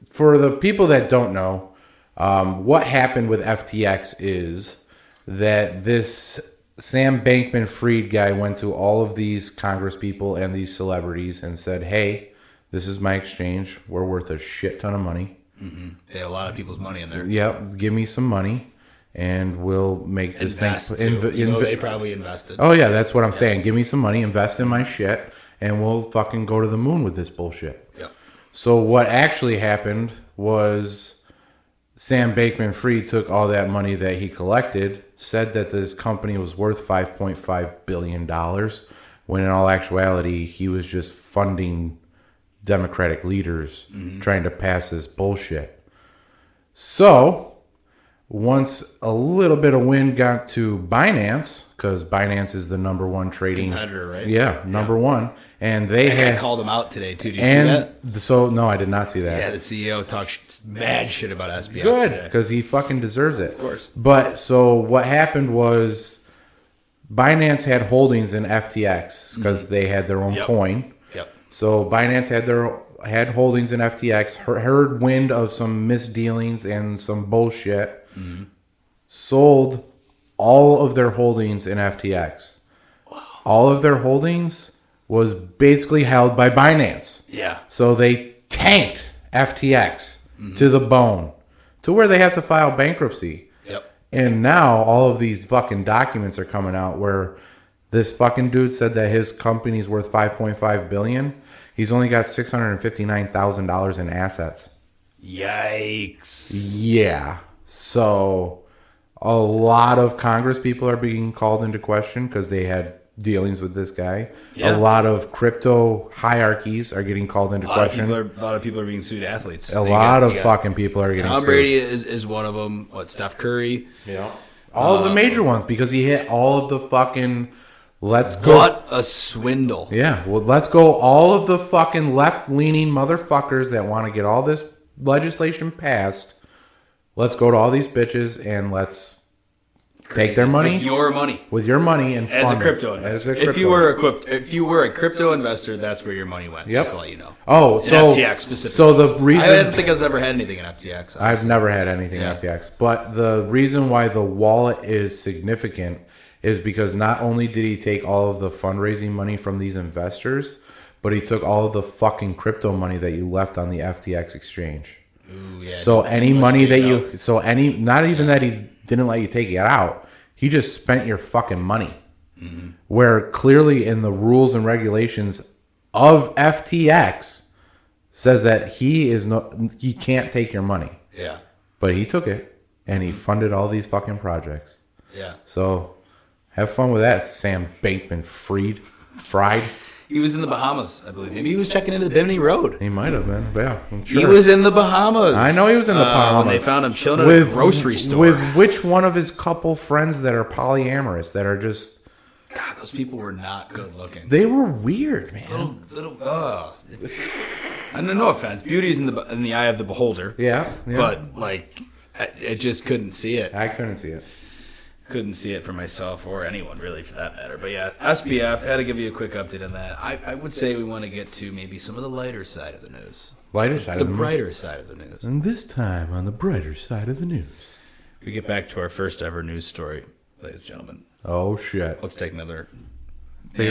for the people that don't know, what happened with FTX is that this Sam Bankman-Fried guy went to all of these Congress people and these celebrities and said, hey, this is my exchange. We're worth a shit ton of money. Mm-hmm. They had a lot of people's money in there. Yep. Give me some money. And we'll make this thing. They probably invested. Oh yeah, that's what I'm saying. Give me some money, invest in my shit, and we'll fucking go to the moon with this bullshit. Yeah. So what actually happened was Sam Bankman-Fried took all that money that he collected, said that this company was worth $5.5 billion, when in all actuality he was just funding Democratic leaders trying to pass this bullshit. So once a little bit of wind got to Binance, because Binance is the number one trading competitor, right? Yeah, number one, and they called them out today too. Did you see that? So no, I did not see that. Yeah, the CEO talked mad shit about SBF. Good, because he fucking deserves it. Of course. But so what happened was Binance had holdings in FTX because they had their own coin. Yep. So Binance had holdings in FTX, heard wind of some misdealings and some bullshit. Sold all of their holdings in FTX. Wow. All of their holdings was basically held by Binance. Yeah. So they tanked FTX to the bone, to where they have to file bankruptcy. Yep. And now all of these fucking documents are coming out where this fucking dude said that his company's worth $5.5 billion. He's only got $659,000 in assets. Yikes. Yeah. So a lot of Congress people are being called into question because they had dealings with this guy. Yeah. A lot of crypto hierarchies are getting called into question. A lot of people are being sued. Athletes. A lot of fucking people are getting sued. Tom Brady is one of them. Steph Curry. Yeah. All of the major ones, because he hit all of the fucking... Let's go. What a swindle. Yeah. Well, let's go. All of the fucking left-leaning motherfuckers that want to get all this legislation passed. Let's go to all these bitches and let's take their money. With your money and fund as a crypto investor. If you were a crypto investor, that's where your money went. Yep. Just to let you know. Oh, so FTX specifically. So the reason I don't think I've ever had anything in FTX. Honestly. I've never had anything in FTX, but the reason why the wallet is significant is because not only did he take all of the fundraising money from these investors, but he took all of the fucking crypto money that you left on the FTX exchange. Ooh, yeah, So any money that not even that he didn't let you take it out, he just spent your fucking money. Mm-hmm. Where clearly in the rules and regulations of FTX says that he can't take your money. Yeah. But he took it and he funded all these fucking projects. Yeah. So have fun with that, Sam Bankman-Fried. He was in the Bahamas, I believe. Maybe he was checking into the Bimini Road. He might have been. Yeah, I'm sure. He was in the Bahamas. I know he was in the Bahamas. When they found him chilling at a grocery store. With which one of his couple friends that are polyamorous that are just... God, those people were not good looking. They were weird, man. No offense. Beauty's in the eye of the beholder. Yeah. But, like, I just couldn't see it. I couldn't see it. Couldn't see it for myself or anyone, really, for that matter. But, yeah, SBF, had to give you a quick update on that. I would say we want to get to maybe some of the lighter side of the news. Lighter side of the news? The brighter side of the news. And this time on the brighter side of the news. We get back to our first ever news story, ladies and gentlemen. Oh, shit. Let's take another... swig? Yeah. Take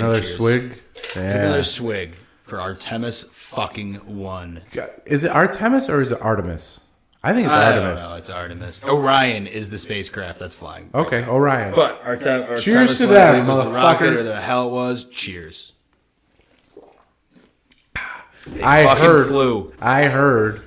another swig for Artemis fucking 1. Is it Artemis or is it Artemis? I think it's Artemis. No, it's Artemis. Orion is the spacecraft that's flying. Okay, Orion. But Artemis cheers to that, was the rocket or motherfuckers. the hell it was. Cheers. I flew. heard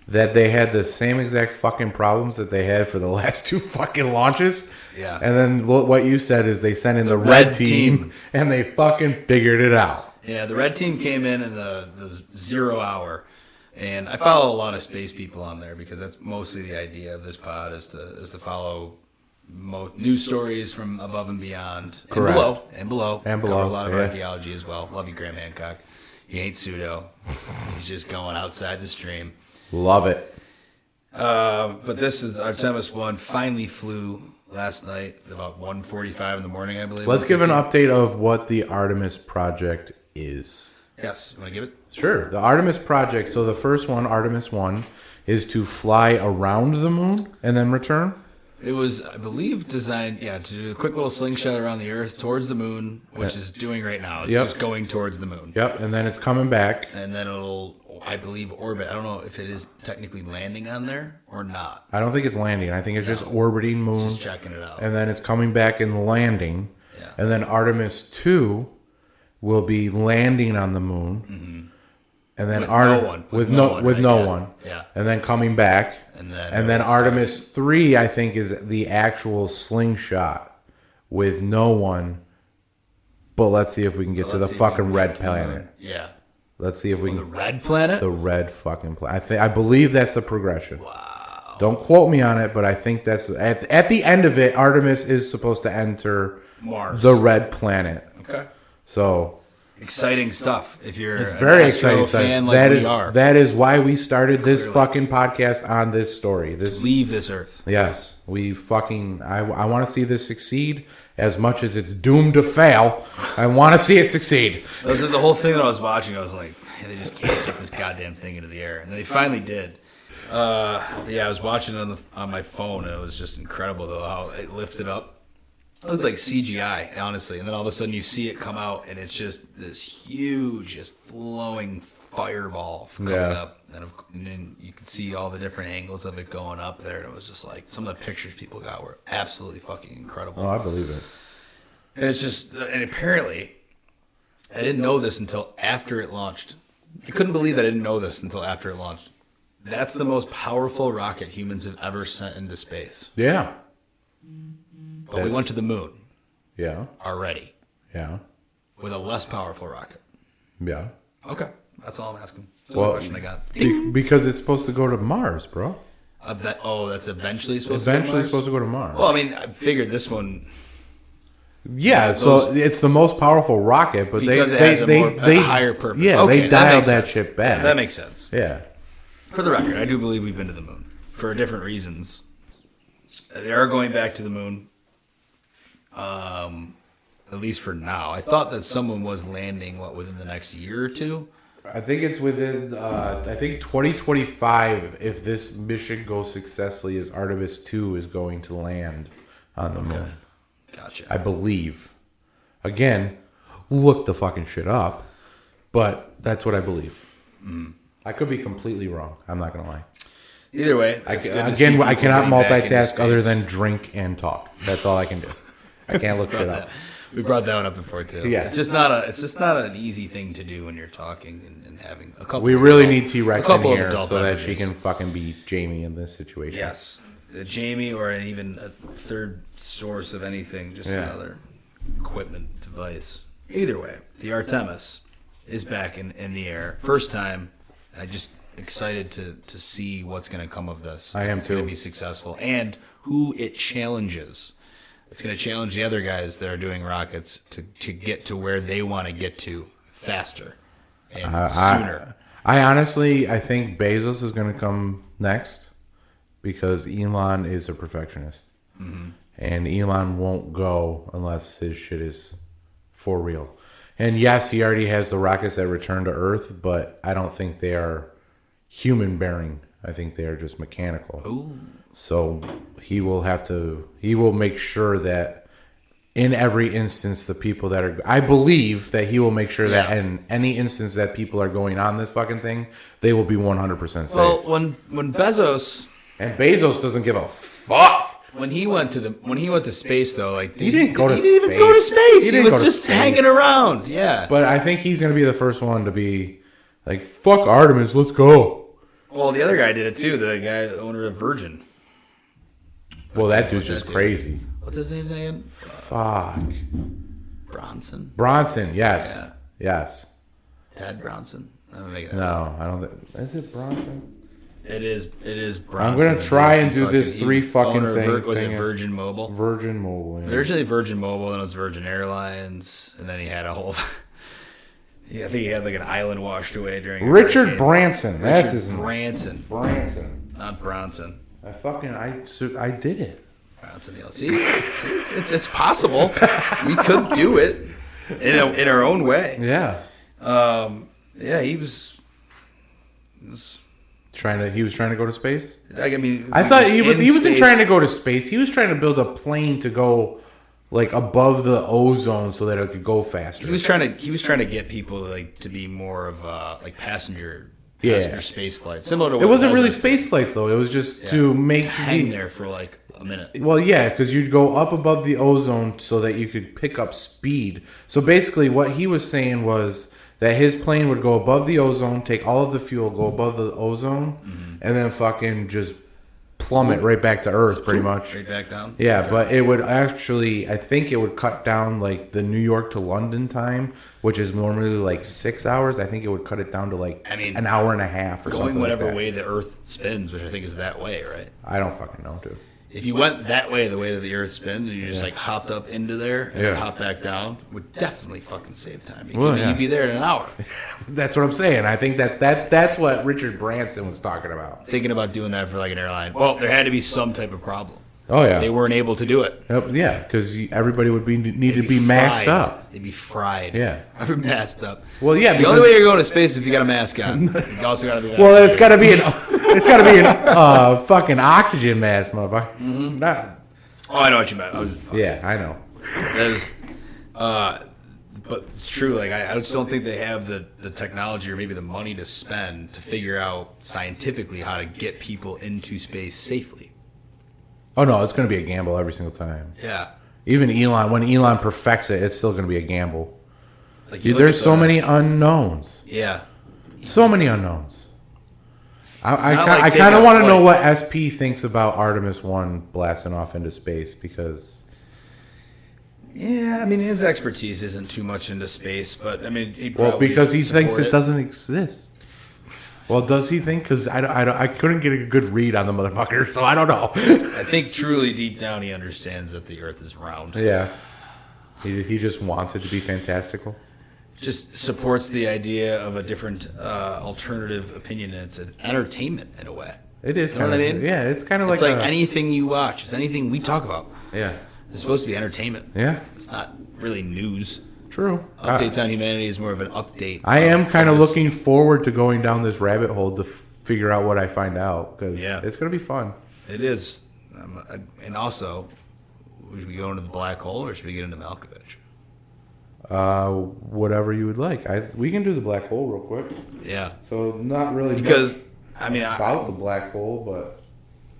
that they had the same exact fucking problems that they had for the last 2 fucking launches. Yeah. And then what you said is they sent in the red team and they fucking figured it out. Yeah, the red team came in the 0 hour. And I follow a lot of space people on there because that's mostly the idea of this pod is to follow news stories from above and beyond. Correct. And below. And below. Cover a lot of Yeah. archaeology as well. Love you, Graham Hancock. He ain't pseudo. He's just going outside the stream. Love it. But this is Artemis 1 finally flew last night at about 1:45 in the morning, I believe. Let's give an update of what the Artemis project is. Yes. You want to give it? Sure. The Artemis project. So the first one, Artemis 1, is to fly around the moon and then return. It was, I believe, designed, to do a quick little slingshot around the Earth towards the moon, which is doing right now. It's just going towards the moon. Yep. And then it's coming back. And then it'll, I believe, orbit. I don't know if it is technically landing on there or not. I don't think it's landing. I think it's just orbiting moon. Just checking it out. And then it's coming back and landing. Yeah. And then Artemis 2 will be landing on the moon. Mm-hmm. And then with no one. Yeah. And then coming back. And then Artemis 3, I think, is the actual slingshot with no one. But let's see if we can get to the fucking red planet. Yeah. Let's see if we can. The red planet? The red fucking planet. I believe that's the progression. Wow. Don't quote me on it, but I think that's at the end of it. Artemis is supposed to enter Mars, the red planet. Okay. So exciting stuff. If you're it's very exciting fan stuff. like we are. That is why we started this fucking podcast on this story. Leave this earth. Yes, we fucking. I want to see this succeed as much as it's doomed to fail. I want to see it succeed. That was the whole thing that I was watching. I was like, hey, they just can't get this goddamn thing into the air, and they finally did. I was watching it on my phone, and it was just incredible though how it lifted up. It looked like CGI, honestly, and then all of a sudden you see it come out, and it's just this huge, just flowing fireball coming up, and then you can see all the different angles of it going up there, and it was just like some of the pictures people got were absolutely fucking incredible. Oh, I believe it. And it's just, and apparently, I didn't know this until after it launched. I couldn't believe I didn't know this until after it launched. That's the most powerful rocket humans have ever sent into space. Yeah. But we went to the moon. Yeah. Already. Yeah. With a less powerful rocket. Yeah. Okay. That's all I'm asking. That's the only question I got. Because it's supposed to go to Mars, bro. That's eventually supposed to go to Mars. Well, I mean, I figured this one. Yeah, so it's the most powerful rocket, but they has a higher purpose. Yeah, okay, they dialed that shit back. Yeah, that makes sense. Yeah. For the record, I do believe we've been to the moon for different reasons. They are going back to the moon. At least for now. I thought that someone was landing, within the next year or two? I think it's within, 2025, if this mission goes successfully, is Artemis 2 is going to land on the moon. Gotcha. I believe. Again, look the fucking shit up. but that's what I believe. I could be completely wrong. I'm not going to lie. Either way, I cannot multitask other than drink and talk. That's all I can do. I can't look shit up. We brought that one up before too. Yeah. It's just not an easy thing to do when you're talking and having a couple. We really need T-Rex in of here adult so that beverages. she can fucking beat Jamie in this situation. Yes, Jamie, or even a third source of anything, just another equipment device. Either way, the Artemis is back in the air, first time, and I just excited to see what's going to come of this. I am it's going too. to be successful, and who it challenges. It's going to challenge the other guys that are doing rockets to get to where they want to get to faster and sooner. I think Bezos is going to come next because Elon is a perfectionist. Mm-hmm. And Elon won't go unless his shit is for real. And yes, he already has the rockets that return to Earth, but I don't think they are human bearing. I think they are just mechanical. Ooh. So he will make sure that in every instance, the people that are, I believe that he will make sure that in any instance that people are going on this fucking thing, they will be 100% safe. Well, when Bezos and Bezos doesn't give a fuck. When he went to space though, like he didn't go to he didn't even go to space. He was just hanging around. Yeah. But I think he's going to be the first one to be like, fuck Artemis, let's go. Well, the other guy did it too. The guy, the owner of Virgin. Well, that dude's just crazy. What's his name again? Fuck. Bronson, yes. Yeah. Yes. Ted Bronson. I don't make that. No, I don't think. Is it Bronson? It is Bronson. I'm going to try and do this three fucking things. Was it Virgin Mobile? Virgin Mobile, yeah. Originally Virgin Mobile, then it was Virgin Airlines, and then he had a whole... Yeah, I think he had like an island washed away during... Richard Branson. That's his name. Branson. Not Bronson. I did it. Bronson. See, it's possible. We could do it in our own way. Yeah. Yeah, he was trying to go to space. I mean, I thought he wasn't space. trying to go to space. He was trying to build a plane to go like above the ozone so that it could go faster. He was trying to get people like to be more of like passenger space flights, similar to what it wasn't really space flights though. It was just to make hang there for like a minute. Well, yeah, because you'd go up above the ozone so that you could pick up speed. So basically, what he was saying was that his plane would go above the ozone, take all of the fuel, go above the ozone, and then fucking just plummet right back to Earth, pretty much. Right back down? Yeah, okay. But it would actually, I think it would cut down like the New York to London time, which is normally like 6 hours. I think it would cut it down to like an hour and a half or something like that. Going whatever way the Earth spins, which I think is that way, right? I don't fucking know, dude. If you went that way, the way that the Earth spins, and you just like hopped up into there and then hopped back down, would definitely fucking save time. You'd be there in an hour. That's what I'm saying. I think that's what Richard Branson was talking about. Thinking about doing that for like an airline. Well, there had to be some type of problem. Oh yeah, they weren't able to do it. Yeah, because everybody would need to be masked up. They'd be fried. Yeah, every masked up. Well, yeah. The only way you're going to space is if you got a mask on. You also got to be. Well, it's got to be an fucking oxygen mask, motherfucker. Mm-hmm. Oh, I know what you meant. I know. That is, but it's true. Like I just don't think they have the technology or maybe the money to spend to figure out scientifically how to get people into space safely. Oh no, it's going to be a gamble every single time. Yeah. Even when Elon perfects it, it's still going to be a gamble. Like there's so many unknowns. Yeah. So many unknowns. I kind of want to know what SP thinks about Artemis 1 blasting off into space because... Yeah, I mean, his expertise isn't too much into space, but I mean... because he thinks it doesn't exist. Well, does he think? Because I couldn't get a good read on the motherfucker, so I don't know. I think truly deep down he understands that the Earth is round. Yeah. He just wants it to be fantastical. Just supports the idea of a different alternative opinion, and it's an entertainment in a way. It is kind of, what I mean? Yeah, it's kind of like anything you watch. It's anything we talk about. Yeah. It's supposed to be entertainment. Yeah. It's not really news. True. Updates on Humanity is more of an update. I am kind of looking forward to going down this rabbit hole to figure out what I find out because it's going to be fun. It is. And also, should we go into the black hole or should we get into Malkovich? whatever you would like. We can do the black hole real quick. Yeah. So not really Because, much I mean, about the black hole, but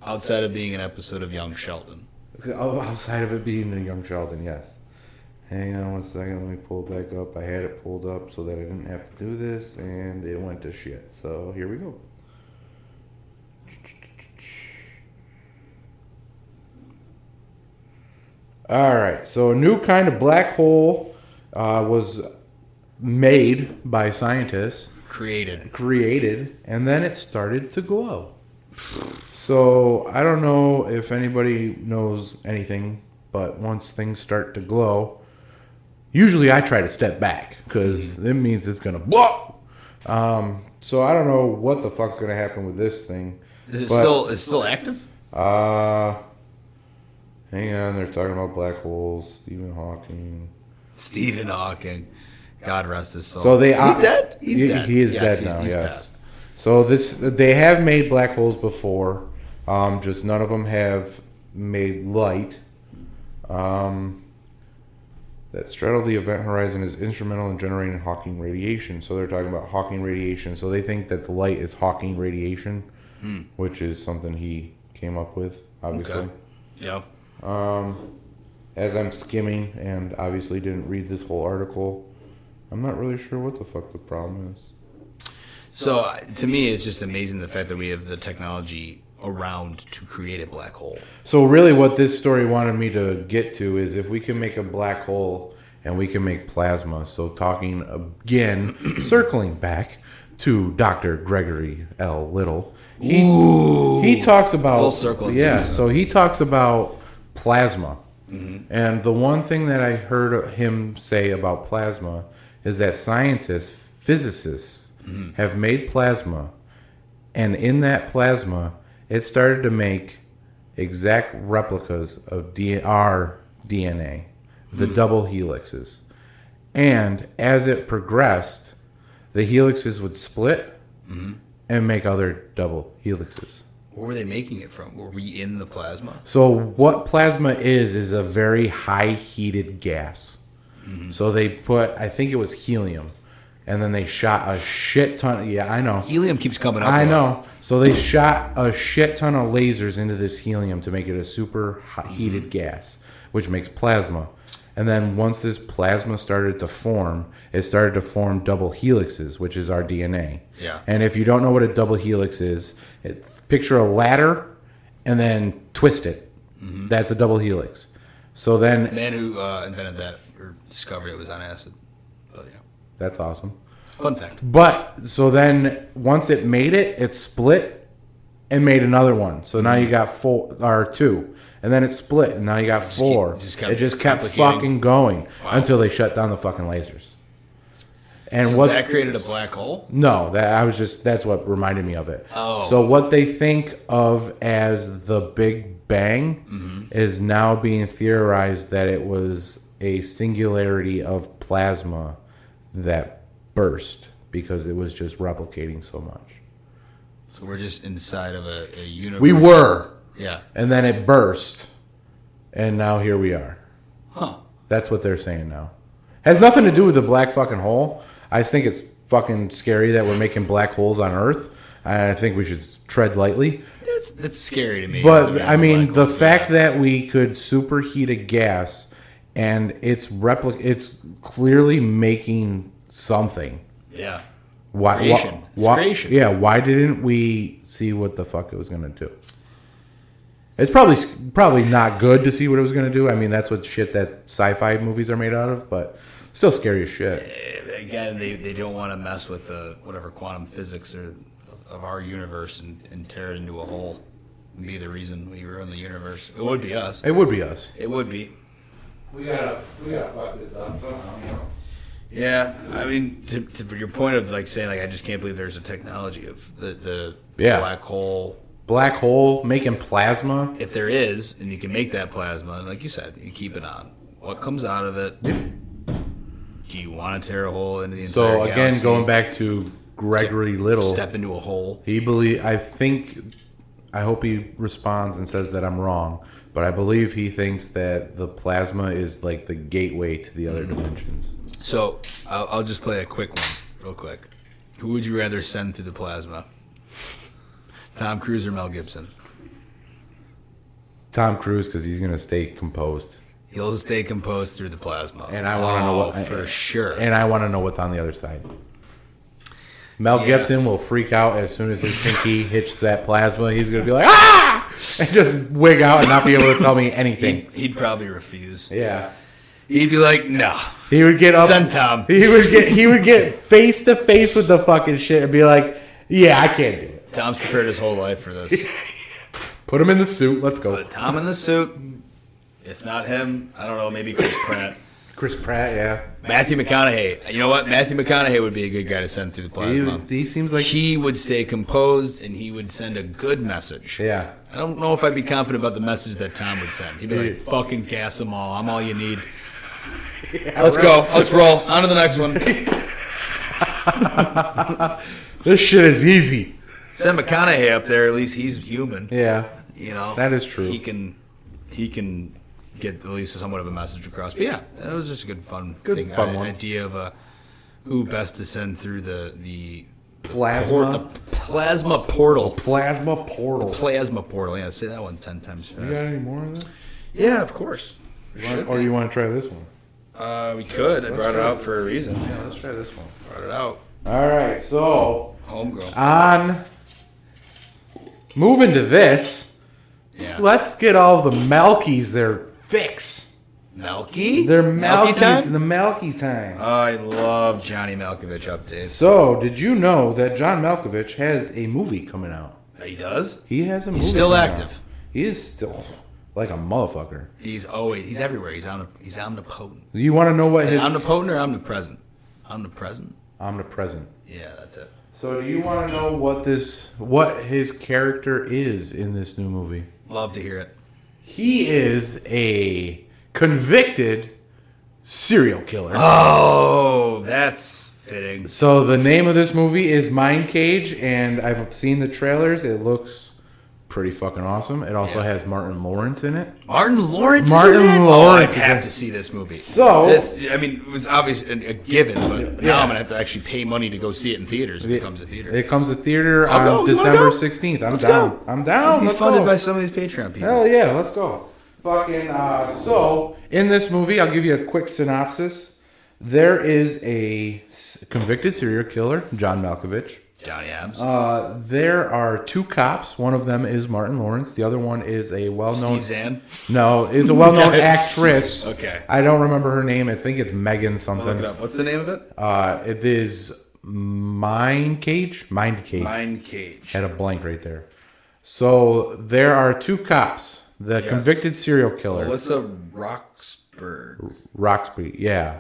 outside of being an episode of Young Sheldon. outside of it being a Young Sheldon, yes. Hang on one second. Let me pull it back up. I had it pulled up so that I didn't have to do this, and it went to shit. So here we go. All right. So a new kind of black hole was made by scientists. Created, and then it started to glow. So I don't know if anybody knows anything, but once things start to glow, usually I try to step back because it means it's gonna blow. So I don't know what the fuck's gonna happen with this thing. Is it still active? Hang on, they're talking about black holes. Stephen Hawking. God rest his soul. So is he dead? He's dead. He is dead now. He's yes. passed. So they have made black holes before. Just none of them have made light. That straddle the event horizon is instrumental in generating Hawking radiation. So they're talking about Hawking radiation. So they think that the light is Hawking radiation, which is something he came up with, obviously. Okay. Yeah. As I'm skimming and obviously didn't read this whole article, I'm not really sure what the fuck the problem is. So to me, it's just amazing the fact that we have the technology around to create a black hole. So really what this story wanted me to get to is if we can make a black hole and we can make plasma. So talking again, circling back to Dr. Gregory L. Little. He talks about full circle. Yeah, so he talks about plasma. And the one thing that I heard him say about plasma is that scientists, physicists, have made plasma, and in that plasma, it started to make exact replicas of our DNA, the double helixes. And as it progressed, the helixes would split and make other double helixes. Where were they making it from? Were we in the plasma? So what plasma is a very high heated gas. So they put, I think it was helium, and then they shot a shit ton. Yeah, I know. Helium keeps coming up. I know. So they shot a shit ton of lasers into this helium to make it a super heated gas, which makes plasma. And then once this plasma started to form, it started to form double helixes, which is our DNA. Yeah. And if you don't know what a double helix is, picture a ladder and then twist it. That's a double helix. So then... The man who invented that or discovered it was on acid. Oh, yeah. That's awesome. Fun fact. But, so then once it made it, it split and made another one. So now you got two. And then it split, and now you got four. It just kept fucking going until they shut down the fucking lasers. And so that created a black hole? No, that's what reminded me of it. Oh. So what they think of as the Big Bang is now being theorized that it was a singularity of plasma that burst because it was just replicating so much. So we're just inside of a universe. We were. Yeah. And then it burst, and now here we are. Huh. That's what they're saying now. Has nothing to do with the black fucking hole. I just think it's fucking scary that we're making black holes on Earth. I think we should tread lightly. That's scary to me. But, I mean, the fact that we could superheat a gas, and it's clearly making something. Yeah. Creation. Creation. Yeah, why didn't we see what the fuck it was going to do? It's probably not good to see what it was going to do. I mean, that's what shit that sci-fi movies are made out of, but still scary as shit. Again, they don't want to mess with the whatever quantum physics of our universe and tear it into a hole and be the reason we ruin the universe. It would be us. It would be us. It would be. We gotta fuck this up somehow. Yeah, I mean, to your point of like saying like I just can't believe there's a technology of the black hole. Black hole making plasma. If there is, and you can make that plasma, like you said, you keep it on. What comes out of it? Do you want to tear a hole into the entire So again, galaxy? going back to Gregory Little, Step into a hole. I think I hope he responds and says that I'm wrong. But I believe he thinks that the plasma is like the gateway to the other dimensions. So I'll just play a quick one, real quick. Who would you rather send through the plasma? Tom Cruise or Mel Gibson? Tom Cruise, because he's going to stay composed. He'll stay composed through the plasma. And I want to know what... for sure. And I want to know what's on the other side. Mel Gibson will freak out as soon as his pinky hits that plasma. He's going to be like, ah! And just wig out and not be able to tell me anything. He'd probably refuse. Yeah. He'd be like, no. He would get up. Send Tom. He would get face to face with the fucking shit and be like, yeah, I can't do it. Tom's prepared his whole life for this. Put him in the suit. Let's go. Put Tom in the suit. If not him, I don't know, maybe Chris Pratt. Chris Pratt, yeah. Matthew McConaughey. You know what? Matthew McConaughey would be a good guy to send through the plasma. He seems like... He would stay composed, and he would send a good message. Yeah. I don't know if I'd be confident about the message that Tom would send. He'd be like, fucking gas them all. I'm all you need. Yeah, let's go. Let's roll. On to the next one. This shit is easy. Send McConaughey up there. At least he's human. Yeah. You know? That is true. He can get at least somewhat of a message across. But yeah, that was just a good fun thing. Fun An one. idea of who best to send through the plasma plasma portal. Plasma portal. Plasma portal. Yeah, say that one 10 times fast. You got any more of that? Yeah, of course. Or you want to try this one? We could. I brought it out for a reason. Yeah, let's try this one. Brought it out. All right, so Homegrown. Moving to this, Yeah. let's get all the Malkies their fix. Malky? They're Malky Malkies time? in the Malky time. I love Johnny Malkovich updates. So, did you know that John Malkovich has a movie coming out? He does? He has a movie. He's still coming active. out. He is still like a motherfucker. He's everywhere. He's omnipotent. You want to know what his Omnipotent or omnipresent? Omnipresent? omnipresent? Yeah, that's it. So, do you want to know what his character is in this new movie? Love to hear it. He is a convicted serial killer. Oh, that's fitting. So the name of this movie is Mind Cage, and I've seen the trailers. It looks pretty fucking awesome. It also has Martin Lawrence in it. Martin Lawrence Martin is in it? Lawrence I is have in- to see this movie. So- it was obviously a given, but now Yeah. I'm going to have to actually pay money to go see it in theaters if it comes to theater. It comes to theater I'll on go. You wanna December go? 16th. I'm Let's down. go. I'm down. Be Let's funded go. by some of these Patreon people. Hell yeah, let's go. Fucking so in this movie, I'll give you a quick synopsis. There is a convicted serial killer, John Malkovich. Johnny Abs. There are two cops. One of them is Martin Lawrence. The other one is a well-known. Steve Zahn. No, is a well-known actress. Okay. I don't remember her name. I think it's Megan Look something. it up. What's the name of it? It is Mind Cage. Mind Cage. Mind Cage. Had a blank right there. So there are two cops. The Yes. convicted serial killer, Melissa Roxburgh. Roxby. Yeah.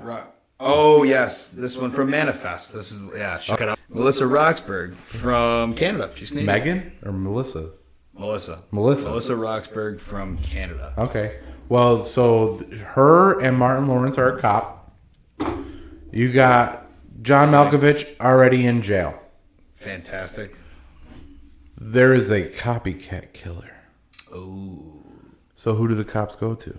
Oh yes, this one from Manifest. This is check it out. Melissa Roxburgh from Canada. She's Canadian. Megan or Melissa? Melissa. Melissa. Melissa Roxburgh from Canada. Okay. Well, so her and Martin Lawrence are a cop. You got John Malkovich already in jail. Fantastic. There is a copycat killer. Oh, So who do the cops go to?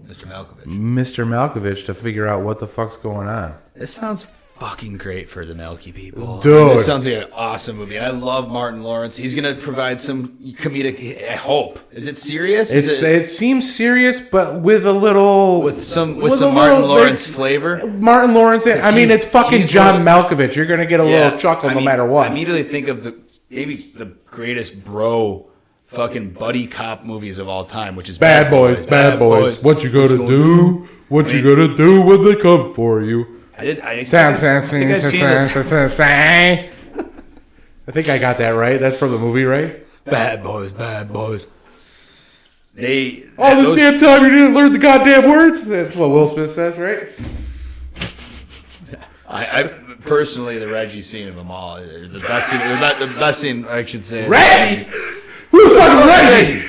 Mr. Malkovich. Mr. Malkovich to figure out what the fuck's going on. This sounds fucking great for the Malky people. Dude. This sounds like an awesome movie. And I love Martin Lawrence. He's going to provide some comedic, I hope. Is it serious? It seems serious, but with a little with some a Martin little- Lawrence flavor? Martin Lawrence. I mean, it's fucking he's John one Malkovich. You're gonna get a little chuckle no matter what. I immediately think of maybe the greatest bro fucking buddy cop movies of all time, which is Bad boys. What you gonna do? What you gonna do when they come for you? I think I've I seen think I got that right. That's from the movie, right? Bad boys. They All this damn time you didn't learn the goddamn words. That's what Will Smith says, right? I personally, the Reggie scene of them all, the best scene. The best scene, I should say. Reggie. Who the fuck is Reggie?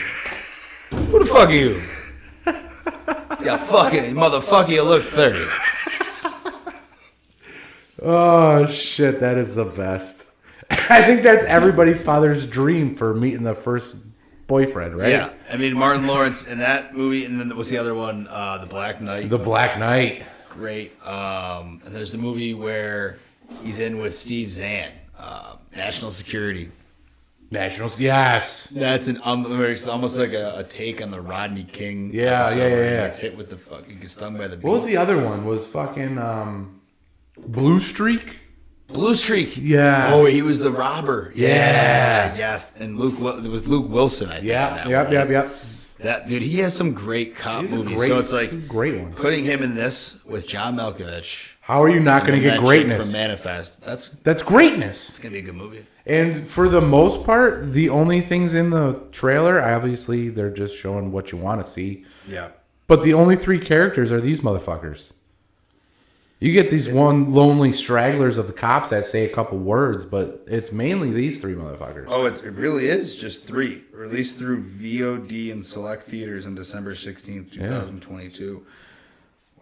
Who the fuck are you? Yeah, fucking motherfucker, you look 30. Oh shit, that is the best. I think that's everybody's father's dream for meeting the first boyfriend, right? Yeah, I mean Martin Lawrence in that movie, and then what's the other one? The Black Knight. The Black Knight. Great. And there's the movie where he's in with Steve Zahn, National Security. Nationals, yes. That's it's almost like a take on the Rodney King. Yeah. He gets hit with the he gets stung by the bee. What was the other one? Was fucking Blue Streak? Blue Streak. Yeah. Oh, he was the robber. Yeah. Yes. And it was Luke Wilson, I think. Yeah. in that one. Yep. That dude, he has some great cop movies. Great, So it's like great one. putting him in this with John Malkovich. How are you not going to get That chick greatness? from Manifest? That's That's greatness. gonna be a good movie. And for the most part, the only things in the trailer, obviously, they're just showing what you want to see. Yeah. But the only 3 characters are these motherfuckers. You get these one lonely stragglers of the cops that say a couple words, but it's mainly these 3 motherfuckers. Oh, it really is just 3. Released through VOD in select theaters on December 16th, 2022.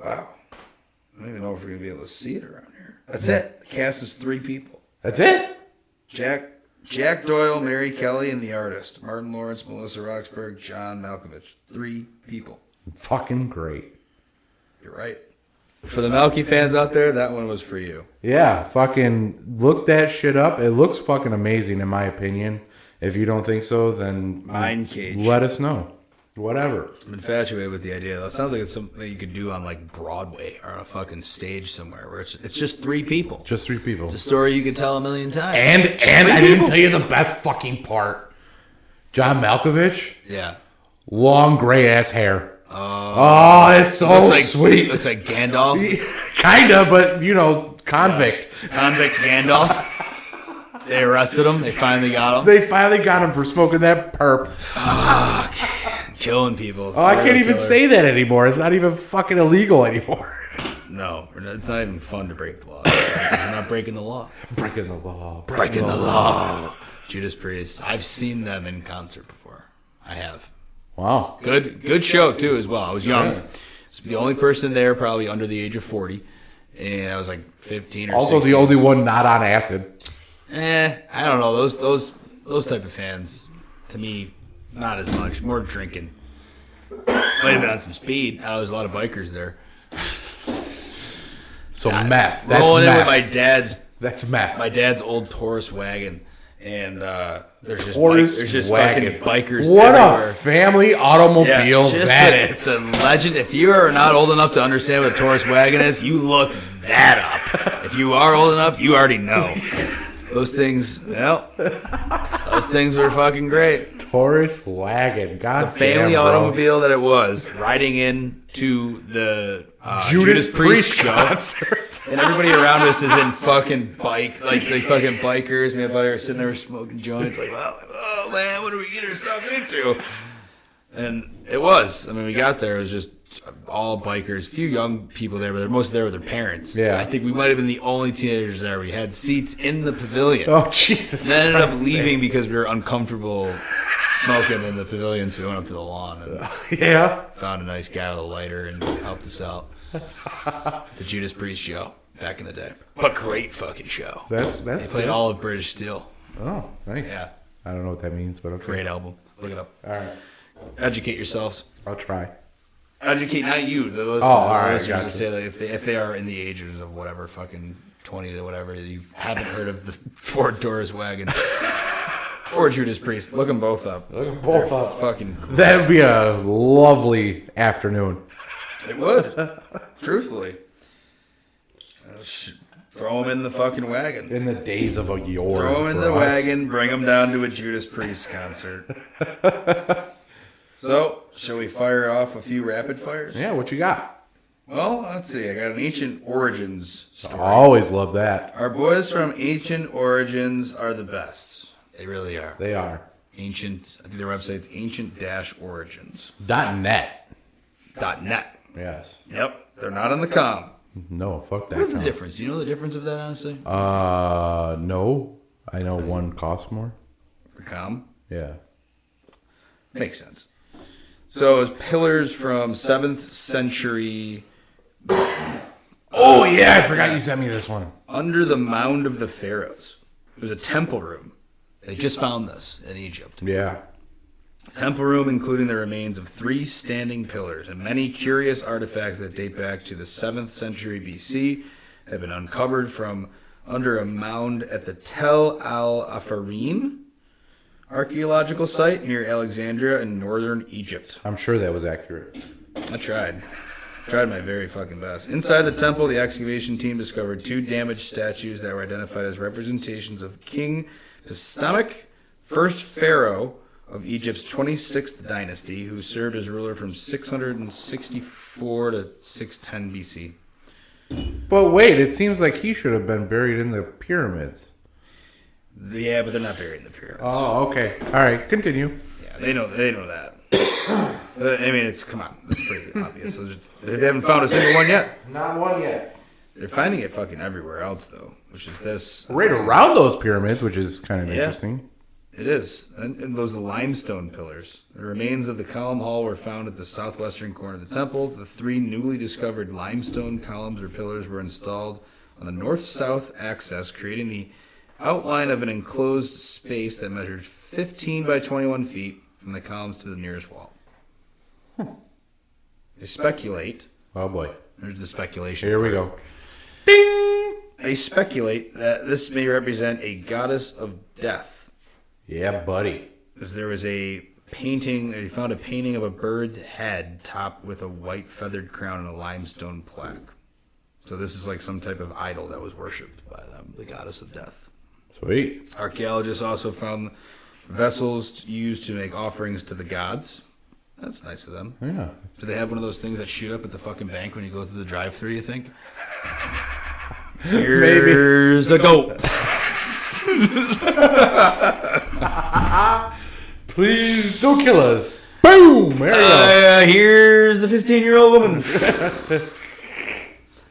Wow. I don't even know if we're going to be able to see it around here. That's it. The cast is 3 people. That's it? Jack Doyle, Mary Kelly, and the artist. Martin Lawrence, Melissa Roxburgh, John Malkovich. 3 people. Fucking great. You're right. For the Malky fans out there, that one was for you. Yeah, fucking look that shit up. It looks fucking amazing, in my opinion. If you don't think so, then Mind Cage. let us know. Whatever. I'm infatuated with the idea. That sounds like it's something you could do on like Broadway or on a fucking stage somewhere where it's just 3 people. Just 3 people. It's a story you could tell a million times. And I didn't tell you the best fucking part. John Malkovich, Yeah. long gray ass hair. Oh, it's so sweet. Looks like Gandalf. Kinda, but convict. Convict Gandalf. They arrested him. They finally got him. They finally got him for smoking that perp. Killing people. Oh, I can't even say that anymore. It's not even fucking illegal anymore. No, it's not even fun to break the law. You're not breaking the law. Breaking the law. Breaking the law. Judas Priest. I've seen them in concert before. I have. Wow. Good show too as well. I was young. Yeah. Was the only person there, probably under the age of 40, and I was like 15 or Also 16. the only one not on acid. I don't know. Those type of fans, to me, not as much. More drinking. Might have been on some speed. I know there's a lot of bikers there. So meth. That's Rolling in meth. with That's meth. my dad's old Taurus wagon, and there's just Taurus wagon. fucking bikers What everywhere. a family automobile that is. It's a legend. If you are not old enough to understand what a Taurus wagon is, you look that up. If you are old enough, you already know. Those things, those things were fucking great. Taurus wagon. God Family damn, bro. automobile that it was, riding in to the Judas Priest show. concert. And everybody around us is in fucking fucking bikers. Me and buddy are sitting there smoking joints, like, oh man, what do we get ourselves into? And it was. I mean, we got there. It was just all bikers. A few young people there, but they're mostly there with their parents. Yeah. I think we might have been the only teenagers there. We had seats in the pavilion. Oh, Jesus. And then ended up Christ. leaving because we were uncomfortable smoking in the pavilion, so we went up to the lawn and Yeah. found a nice guy with a lighter and helped us out. The Judas Priest show back in the day. But great fucking show. That's They played all of British Steel. Oh, nice. Yeah. I don't know what that means, but okay. Great album. Look it up. All right. Educate yourselves. I'll try. Educate, not you. The all right, listeners gotcha. to say that if they are in the ages of whatever, fucking 20 to whatever, you haven't heard of the Ford Taurus wagon or Judas Priest. Look them both up. Look them both They're up. Fucking. That'd be a lovely afternoon. It would. Truthfully. Throw them in the fucking wagon. In the days of a yore. Throw them in for the us. wagon, bring them down to a Judas Priest concert. So, shall we fire off a few rapid fires? Yeah, what you got? Well, let's see. I got an Ancient Origins story. Always love that. Our boys from Ancient Origins are the best. They really are. They are. Ancient, I think their website's ancient-origins.net. .net. Yes. Yep, they're not on the com. No, fuck that. What is the count. difference? Do you know the difference of that, honestly? No. I know one costs more. The com? Yeah. Makes sense. So it was pillars from 7th century Oh, yeah, I forgot you sent me this one. under the Mound of the Pharaohs. It was a temple room. They just found this in Egypt. Yeah. Temple room, including the remains of 3 standing pillars and many curious artifacts that date back to the 7th century BC, have been uncovered from under a mound at the Tel Al-Afarim archaeological site near Alexandria in northern Egypt. I'm sure that was accurate. I tried my very fucking best. Inside the temple, the excavation team discovered 2 damaged statues that were identified as representations of King Pistamic, first pharaoh of Egypt's 26th dynasty, who served as ruler from 664 to 610 BC. But wait, it seems like he should have been buried in the pyramids. Yeah, but they're not buried in the pyramids. Oh, okay. All right, continue. Yeah, they know that. I mean, it's come on, it's pretty obvious. They haven't found a single one yet. Not one yet. They're finding it fucking everywhere else though, which is this Right around those pyramids, which is kind of Yeah. interesting. It is. And those limestone pillars. The remains of the column hall were found at the southwestern corner of the temple. The 3 newly discovered limestone columns or pillars were installed on the north-south axis, creating the outline of an enclosed space that measured 15 by 21 feet from the columns to the nearest wall. They speculate. Oh boy. There's the speculation. Here we go. They speculate that this may represent a goddess of death. Yeah, buddy. Because there was a painting, they found a painting of a bird's head topped with a white feathered crown and a limestone plaque. So this is like some type of idol that was worshipped by them, the goddess of death. Sweet. Archaeologists also found vessels used to make offerings to the gods. That's nice of them. Yeah. Do they have one of those things that shoot up at the fucking bank when you go through the drive-thru, you think? Here's a goat. Please don't kill us. Boom! There you go. Here's a 15-year-old woman.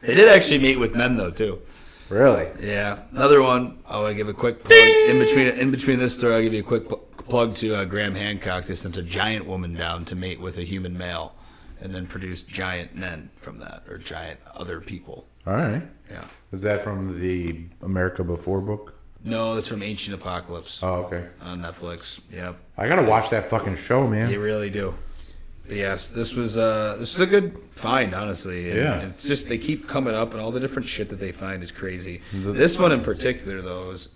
They did actually meet with men, though, too. Really? Yeah. Another one, I want to give a quick plug. In between this story, I'll give you a quick plug to Graham Hancock. They sent a giant woman down to mate with a human male and then produce giant men from that, or giant other people. All right. Yeah. Is that from the America Before book? No, that's from Ancient Apocalypse Oh, okay. on Netflix. Yep. I gotta watch that fucking show, man. You really do. But yes, this was a good find, honestly. And Yeah. it's just they keep coming up, and all the different shit that they find is crazy. This one in particular, though, is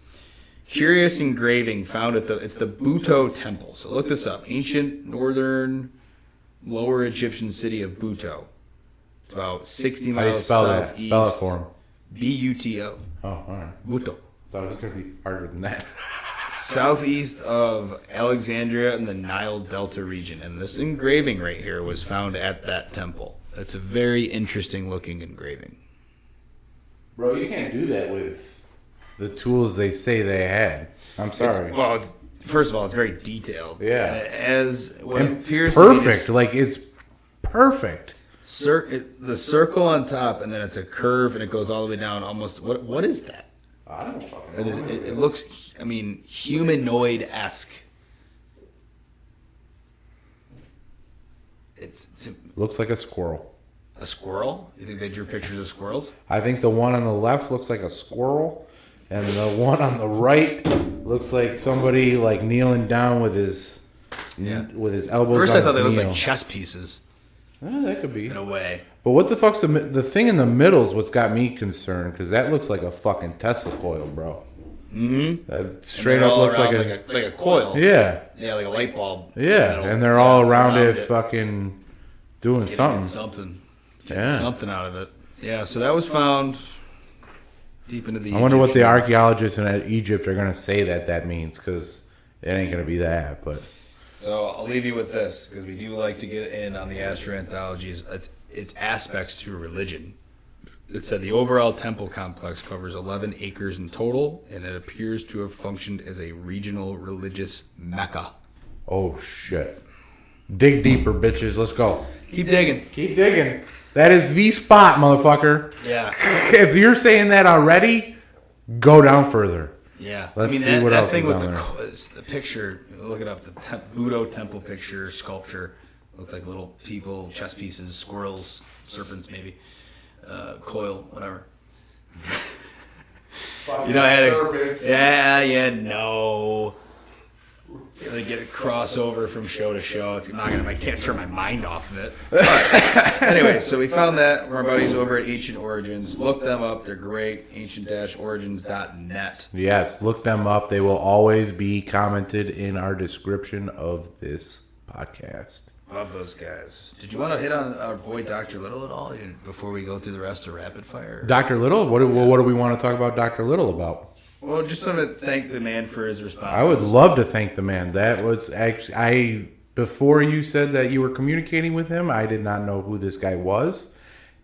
curious engraving found at it's the Buto Temple. So look this up: ancient northern Lower Egyptian city of Buto. It's about 60 How do you miles spell that? southeast. Spell it for him. Buto. Oh, all right. Buto. Thought it was gonna be harder than that. Southeast of Alexandria in the Nile Delta region. And this engraving right here was found at that temple. It's a very interesting looking engraving. Bro, you can't do that with the tools they say they had. I'm sorry. First of all, it's very detailed. Yeah. And it has what And appears to be perfect. Like, it's perfect. the circle on top, and then it's a curve, and it goes all the way down almost. What is that? I don't fucking know. It looks, I mean, humanoid-esque. It's Looks like a squirrel. a squirrel. You think they drew pictures of squirrels? I think the one on the left looks like a squirrel, and the one on the right looks like somebody like kneeling down with his elbows. First, on I thought his they looked knee. like chess pieces That could be. in a way. But what the fuck's the thing in the middle is what's got me concerned, because that looks like a fucking Tesla coil, bro. Mm-hmm. That straight up looks like a coil. yeah, like a light bulb. yeah, and they're all around it, fucking doing Getting something. Getting something out of it. Yeah, so that was found deep into the. I wonder what the Egyptian- archaeologists in Egypt are gonna say that means, because it ain't gonna be that. But So I'll leave you with this, because we do like to get in on the Astro Anthologies. Its aspects to religion. It said the overall temple complex covers 11 acres in total, and it appears to have functioned as a regional religious mecca. oh shit, dig deeper, bitches. Let's go. Keep digging. Keep digging. That is the spot, motherfucker. Yeah. If you're saying that already, go down further. Yeah. Let's see what else thing is with down the picture, look it up, the Budo temple picture, sculpture, looked like little people, chess pieces, squirrels, serpents maybe, coil, whatever. I had no. They get a crossover from show to show. I can't turn my mind off of it. But anyway, so we found that. Our buddies over at Ancient Origins. Look them up. They're great. Ancient-origins.net. Yes, look them up. They will always be commented in our description of this podcast. Love those guys. Did you want to hit on our boy Dr. Little at all before we go through the rest of Rapid Fire? Dr. Little? What do we want to talk about Dr. Little about? Well, just want to thank the man for his response. I would love to thank the man. That was actually, before you said that you were communicating with him, I did not know who this guy was.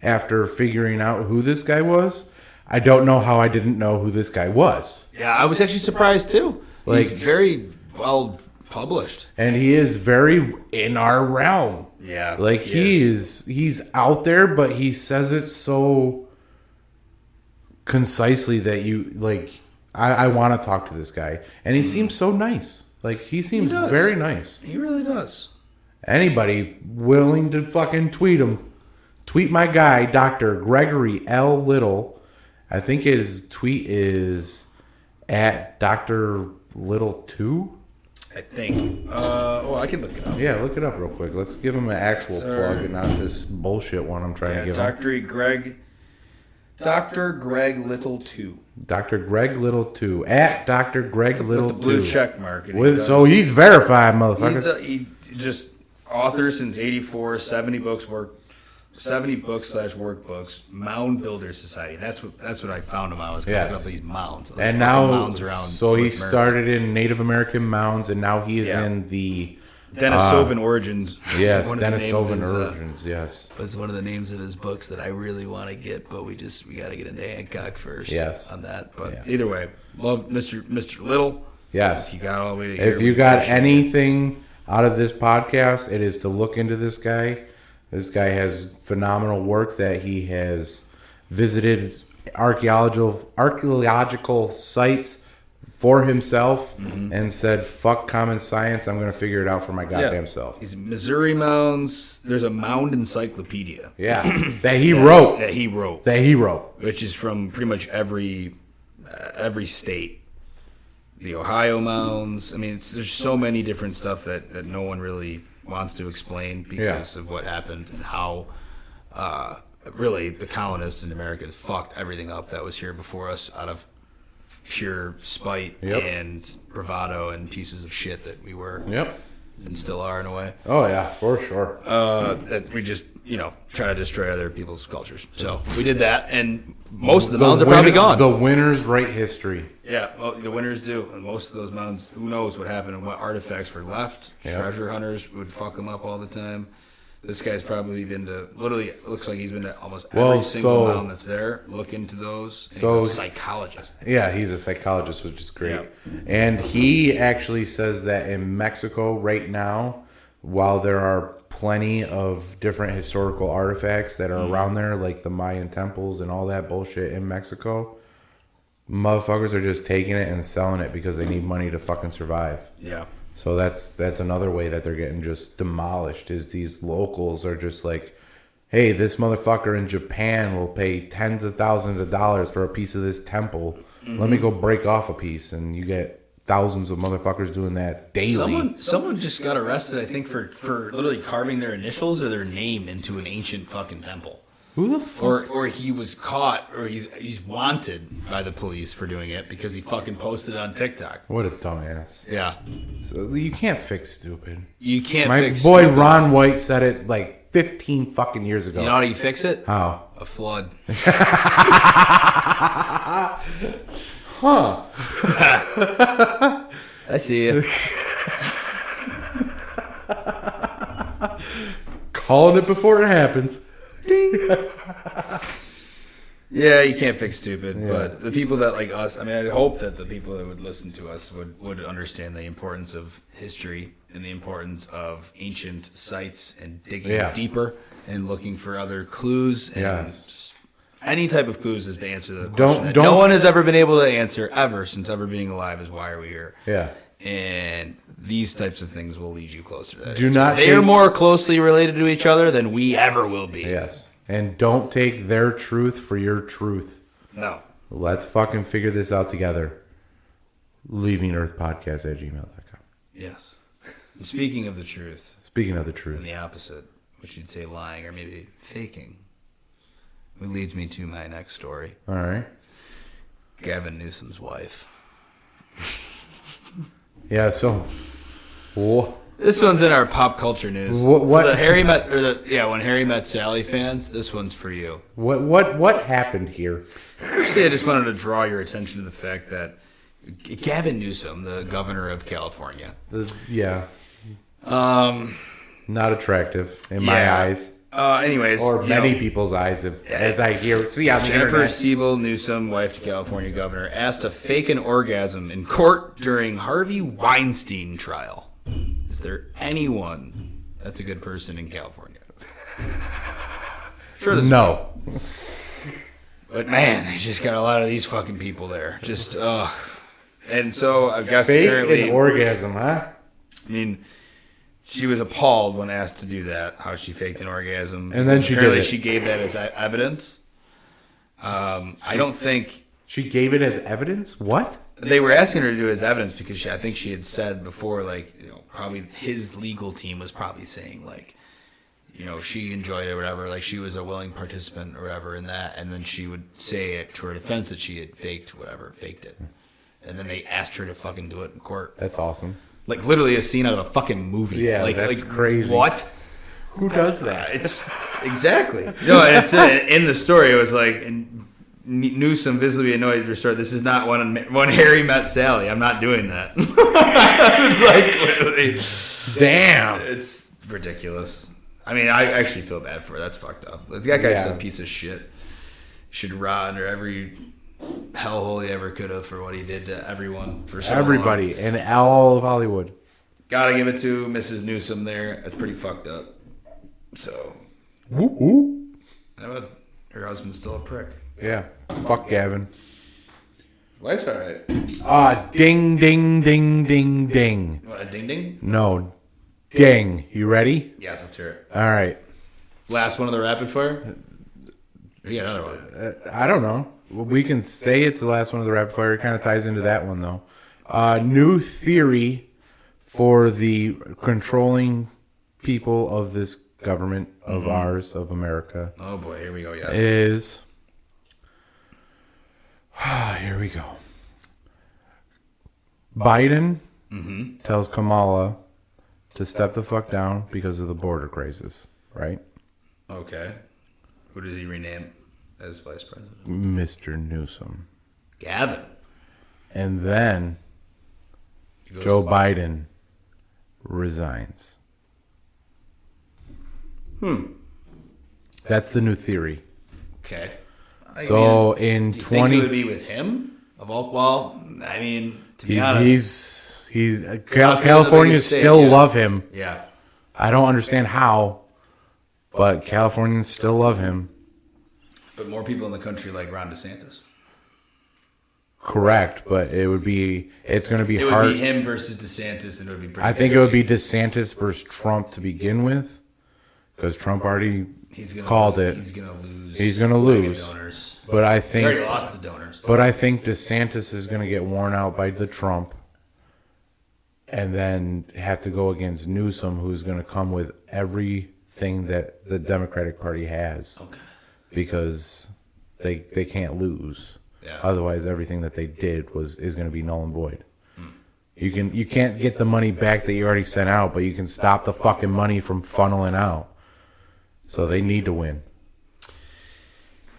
After figuring out who this guy was, I don't know how I didn't know who this guy was. Yeah, I was actually surprised too. He's very well published. And he is very in our realm. Yeah. Like he's out there, but he says it so concisely that you like I want to talk to this guy. And he seems so nice. Like, he seems very nice. He really does. Anybody willing to fucking tweet him, tweet my guy, Dr. Gregory L. Little. I think his tweet is at Dr. Little 2. I think. I can look it up. Yeah, look it up real quick. Let's give him an actual plug and not this bullshit one I'm trying to give him. Dr. Greg Little 2. Dr. Greg Little 2. At Dr. Greg Little 2. With the blue check mark. So he's verified, motherfuckers. He just author since 84, 70 books /workbooks, Mound Builder Society. That's what I found him. I was looking up these mounds. And now, mounds around so he started in Native American mounds, and now he is in the Denisovan Origins. Yes, Denisovan Origins. Yes, was one of the names of his books that I really want to get, but we got to get into Hancock first. Yes. On that, but either way, love Mr. Little. Yes, you got all the way to here. If you got anything out of this podcast, it is to look into this guy. This guy has phenomenal work that he has visited archaeological sites for himself and said, fuck common science, I'm going to figure it out for my goddamn self. These Missouri mounds, there's a mound encyclopedia. Yeah, that he wrote. Which is from pretty much every state. The Ohio mounds. I mean, there's so many different stuff that no one really wants to explain because of what happened and how really the colonists in America fucked everything up that was here before us out of pure spite and bravado and pieces of shit that we were and still are in a way. Oh yeah, for sure. That we just try to destroy other people's cultures. So we did that, and most of the mounds are probably gone. The winners write history. Yeah, well, the winners do, and most of those mounds, who knows what happened and what artifacts were left. Treasure hunters would fuck them up all the time. This guy's probably been to, literally, it looks like he's been to almost every single mound that's there. Look into those. He's a psychologist. Yeah, he's a psychologist, which is great. Yep. And he actually says that in Mexico right now, while there are plenty of different historical artifacts that are around there, like the Mayan temples and all that bullshit in Mexico, motherfuckers are just taking it and selling it because they need money to fucking survive. Yeah. So that's another way that they're getting just demolished, is these locals are just like, hey, this motherfucker in Japan will pay tens of thousands of dollars for a piece of this temple. Let me go break off a piece, and you get thousands of motherfuckers doing that daily. Someone just got arrested, I think, for literally carving their initials or their name into an ancient fucking temple. Who the fuck? Or he was caught, or he's wanted by the police for doing it because he fucking posted it on TikTok. What a dumbass. Yeah. So you can't fix stupid. You can't fix stupid. My boy Ron White said it like 15 fucking years ago. You know how you fix it? How? A flood. Huh. I see you. Calling it before it happens. Ding. Yeah, you can't fix stupid, but the people that like us, I mean, I hope that the people that would listen to us would understand the importance of history and the importance of ancient sites and digging deeper and looking for other clues and any type of clues is to answer the question that no one has ever been able to answer ever since ever being alive is why are we here? Yeah. And these types of things will lead you closer to that. They are more closely related to each other than we ever will be. Yes. And don't take their truth for your truth. No. Let's fucking figure this out together. LeavingEarthPodcast@gmail.com. Yes. Speaking of the truth, Speaking of the and truth. the opposite, which you'd say lying or maybe faking, it leads me to my next story. All right. Gavin Newsom's wife. Yeah, so... This one's in our pop culture news. What? For the when Harry Met Sally fans, this one's for you. What happened here? Firstly, I just wanted to draw your attention to the fact that Gavin Newsom, the governor of California, Yeah. Not attractive in my eyes. Anyways, Or many people's eyes, as I see on the Jennifer internet. Siebel Newsom, wife to California governor, asked to fake an orgasm in court during Harvey Weinstein trial. Is there anyone that's a good person in California? Sure, No. but man, they just got a lot of these fucking people there. Just and so I guess Fake apparently, an orgasm, huh? I mean, she was appalled when asked to do that. How she faked an orgasm, And then she did apparently it. she gave that as evidence. I don't think She gave it as evidence? What? they were asking her to do it as evidence because I think she had said before, like, you know, probably his legal team was probably saying, like, you know, she enjoyed it or whatever, like she was a willing participant or whatever in that, and then she would say it to her defense that she had faked it. And then they asked her to fucking do it in court. That's awesome. Like literally a scene out of a fucking movie. Yeah, like, that's crazy. What? Who does that? It's exactly. No, and it's in the story. It was like, and Newsom visibly annoyed at her story. This is not when Harry met Sally. I'm not doing that. It's like literally, Damn. it's ridiculous. I mean, I actually feel bad for her. That's fucked up. Like, that guy's Yeah. a piece of shit. Should rot under every hellhole he ever could have for what he did to everyone for so long. Everybody in all of Hollywood. Gotta give it to Mrs. Newsom there. That's pretty fucked up. So, Whoop, whoop. you know what? Her husband's still a prick. Yeah. Fuck Gavin. Wife's alright. Ding, ding, ding, ding, ding. What, a ding ding? No. Ding. You ready? Yes, let's hear it. All right. Last one of the rapid fire? We got another one. I don't know. We can say it's the last one of the rapid fire. It kind of ties into that one, though. New theory for the controlling people of this government of ours, of America, Oh boy, here we go, yes. is... Here we go. Biden tells Kamala to step the fuck down because of the border crisis, right? Okay. Who does he rename as vice president? Mr. Newsom. Gavin. And then He goes, Joe Biden resigns. That's the new theory. Okay. So do you in think 20 it would be with him? Of all, well, I mean, to be honest. he's the California biggest state, still yeah. love him. Yeah. I don't understand how, but Californians still love him. But more people in the country like Ron DeSantis. Correct, but it's going to be It hard. would be him versus DeSantis, and it would be pretty I think it would be interesting. DeSantis versus Trump to begin with, because Trump already He's gonna called it. He's going to lose. He's gonna mega lose. Donors. But I He already think, lost the donors. but I think DeSantis is going to get worn out by the Trump, and then have to go against Newsom, who's going to come with everything that the Democratic Party has, Okay. because they can't lose. Yeah. Otherwise, everything that they did is going to be null and void. You can't get the money back that you already sent out, but you can stop the fucking money from funneling out. So they need to win.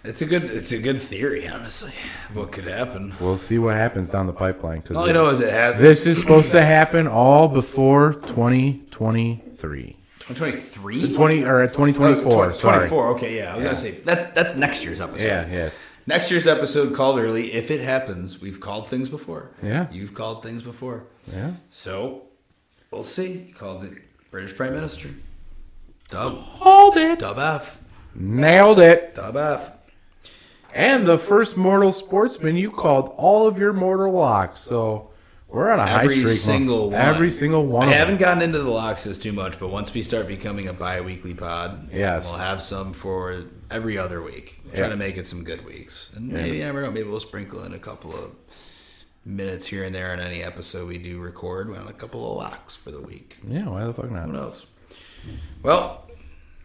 It's a good theory, honestly. What could happen? We'll see what happens down the pipeline. All I know is it has This is supposed to happen all before 2023. 2023. 2024. Sorry. 24. Okay, yeah. I was gonna say that's next year's episode. Yeah. Next year's episode called early. If it happens, we've called things before. Yeah. You've called things before. Yeah. So we'll see. He called it British Prime Minister. Dub. Hold it. Dub F. Nailed it. Dub F. And the first mortal sportsman, you called all of your mortal locks. So we're on a high Every streak. single one. Every single one. I of haven't them. gotten into the Loxes too much, but once we start becoming a bi-weekly pod, Yes. we'll have some for every other week. We're trying to make it some good weeks. And maybe, I never know, maybe we'll sprinkle in a couple of minutes here and there on any episode we do record. We have a couple of locks for the week. Yeah, why the fuck not? Who knows? Well,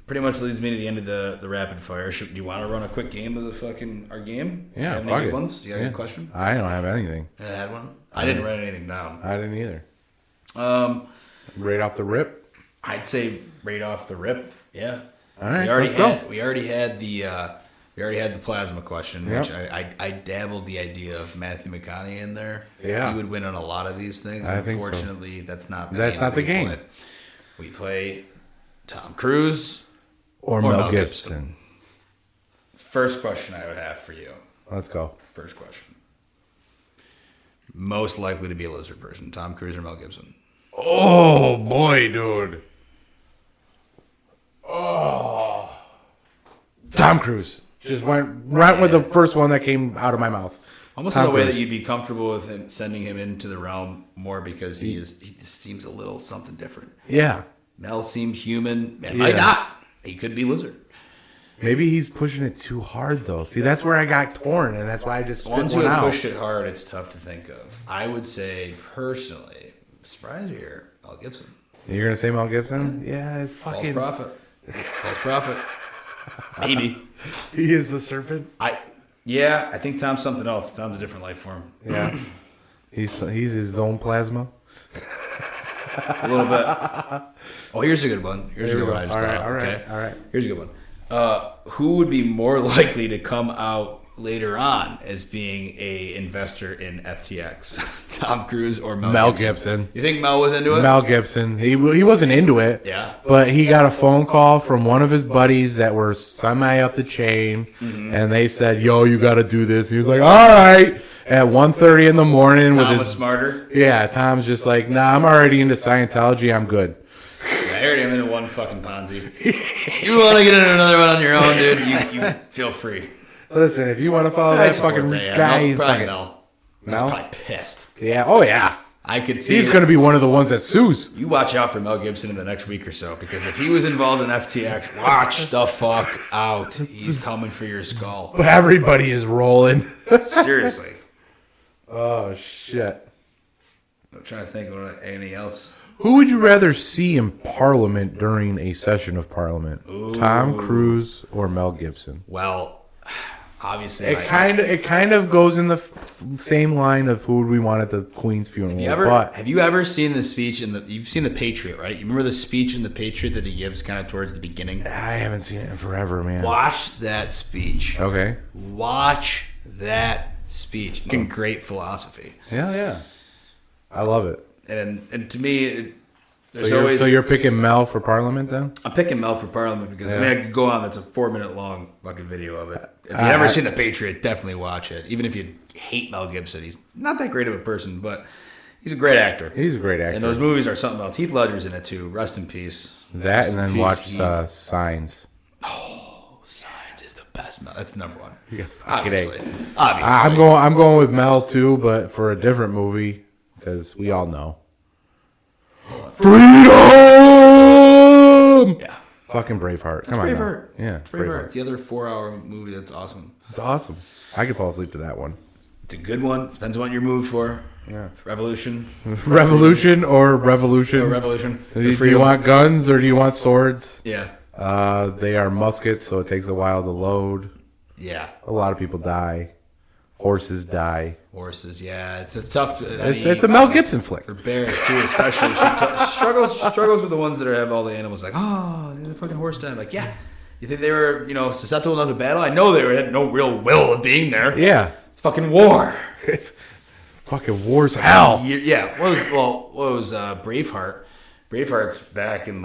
pretty much leads me to the end of the rapid fire. Do you want to run a quick game of our game? Yeah, do you have any good ones? Do you have any question? I don't have anything. I had one. I didn't write anything down. I didn't either. Right off the rip. I'd say right off the rip. Yeah. All right, let's go. We already had the plasma question, which I dabbled the idea of Matthew McConaughey in there. Yeah, he would win on a lot of these things. I think so. Unfortunately, that's not the game. Play. We play Tom Cruise or Mel Gibson. First question I would have for you. Let's go. First question. Most likely to be a lizard person, Tom Cruise or Mel Gibson? Oh boy, dude. Oh, Tom Cruise. Just went right with the first one that came out of my mouth. Almost in a way that you'd be comfortable with him sending him into the realm more because he just seems a little something different. Yeah. Mel seemed human. Might not. He could be lizard. Maybe he's pushing it too hard though. See, that's where I got torn, and that's why I just spit Once you one have out. pushed it hard, it's tough to think of. I would say personally, I'm surprised here, Mel Gibson. You're gonna say Mel Gibson? Yeah, it's fucking False prophet. False prophet. Maybe. He is the serpent. I think Tom's something else. Tom's a different life form. Yeah. He's his own plasma. A little bit. Oh, here's a good one. Here's a good one. I just thought. All right. Here's a good one. Who would be more likely to come out later on as being a investor in FTX? Tom Cruise or Mel Gibson? You think Mel was into it? Mel Gibson. He wasn't into it. Yeah. But he got a phone call from one of his buddies that were semi up the chain, and they said, "Yo, you got to do this." He was like, "All right." At 1:30 in the morning, Tom with his was smarter. Yeah, Tom's just like, "Nah, I'm already into Scientology. I'm good." Yeah, I already am into one fucking Ponzi. You want to get into another one on your own, dude? You feel free. Listen, if you want to follow that fucking guy, probably Mel. Mel's probably pissed. Yeah. Oh yeah. I could see he's going to be one of the ones that sues. You watch out for Mel Gibson in the next week or so, because if he was involved in FTX, watch the fuck out. He's coming for your skull. Everybody is rolling. Seriously. Oh shit. I'm trying to think of anything else. Who would you rather see in Parliament during a session of Parliament? Ooh. Tom Cruise or Mel Gibson? Well, obviously, it kind of goes in the same line of who would we want at the Queen's funeral. Have you ever seen the speech you've seen The Patriot, right? You remember the speech in The Patriot that he gives kind of towards the beginning? I haven't seen it in forever, man. Watch that speech. Okay. Watch that speech. Great philosophy. Yeah. I love it. And to me, so you're picking Mel for Parliament then? I'm picking Mel for Parliament because I could go on. That's a 4-minute long fucking video of it. If you've never seen The Patriot, definitely watch it. Even if you hate Mel Gibson, he's not that great of a person, but he's a great actor. He's a great actor. And those movies are something else. Heath Ledger's in it too. Rest in peace. That and then watch Signs. Oh, Signs is the best. That's number one. Yeah, obviously. I'm going with Mel too, but for a different movie. Because we all know. Freedom! Yeah. Fucking Braveheart. Come on. Braveheart. Yeah. Braveheart. It's the other 4-hour movie that's awesome. It's awesome. I could fall asleep to that one. It's a good one. Depends on what you're moved for. Yeah. Revolution. Revolution or Revolution? Or Revolution. Do you want guns or do you want swords? Yeah. They are muskets, so it takes a while to load. Yeah. A lot of people die. Horses die. Horses, yeah. It's a tough... It's a Mel Gibson flick. For bears, too, especially. She struggles with the ones that have all the animals. Like, oh, the fucking horse died. Like, yeah. You think they were, susceptible enough to battle? I know they had no real will of being there. Yeah. It's fucking war. It's fucking war's hell. Yeah. What was Braveheart? Braveheart's back in,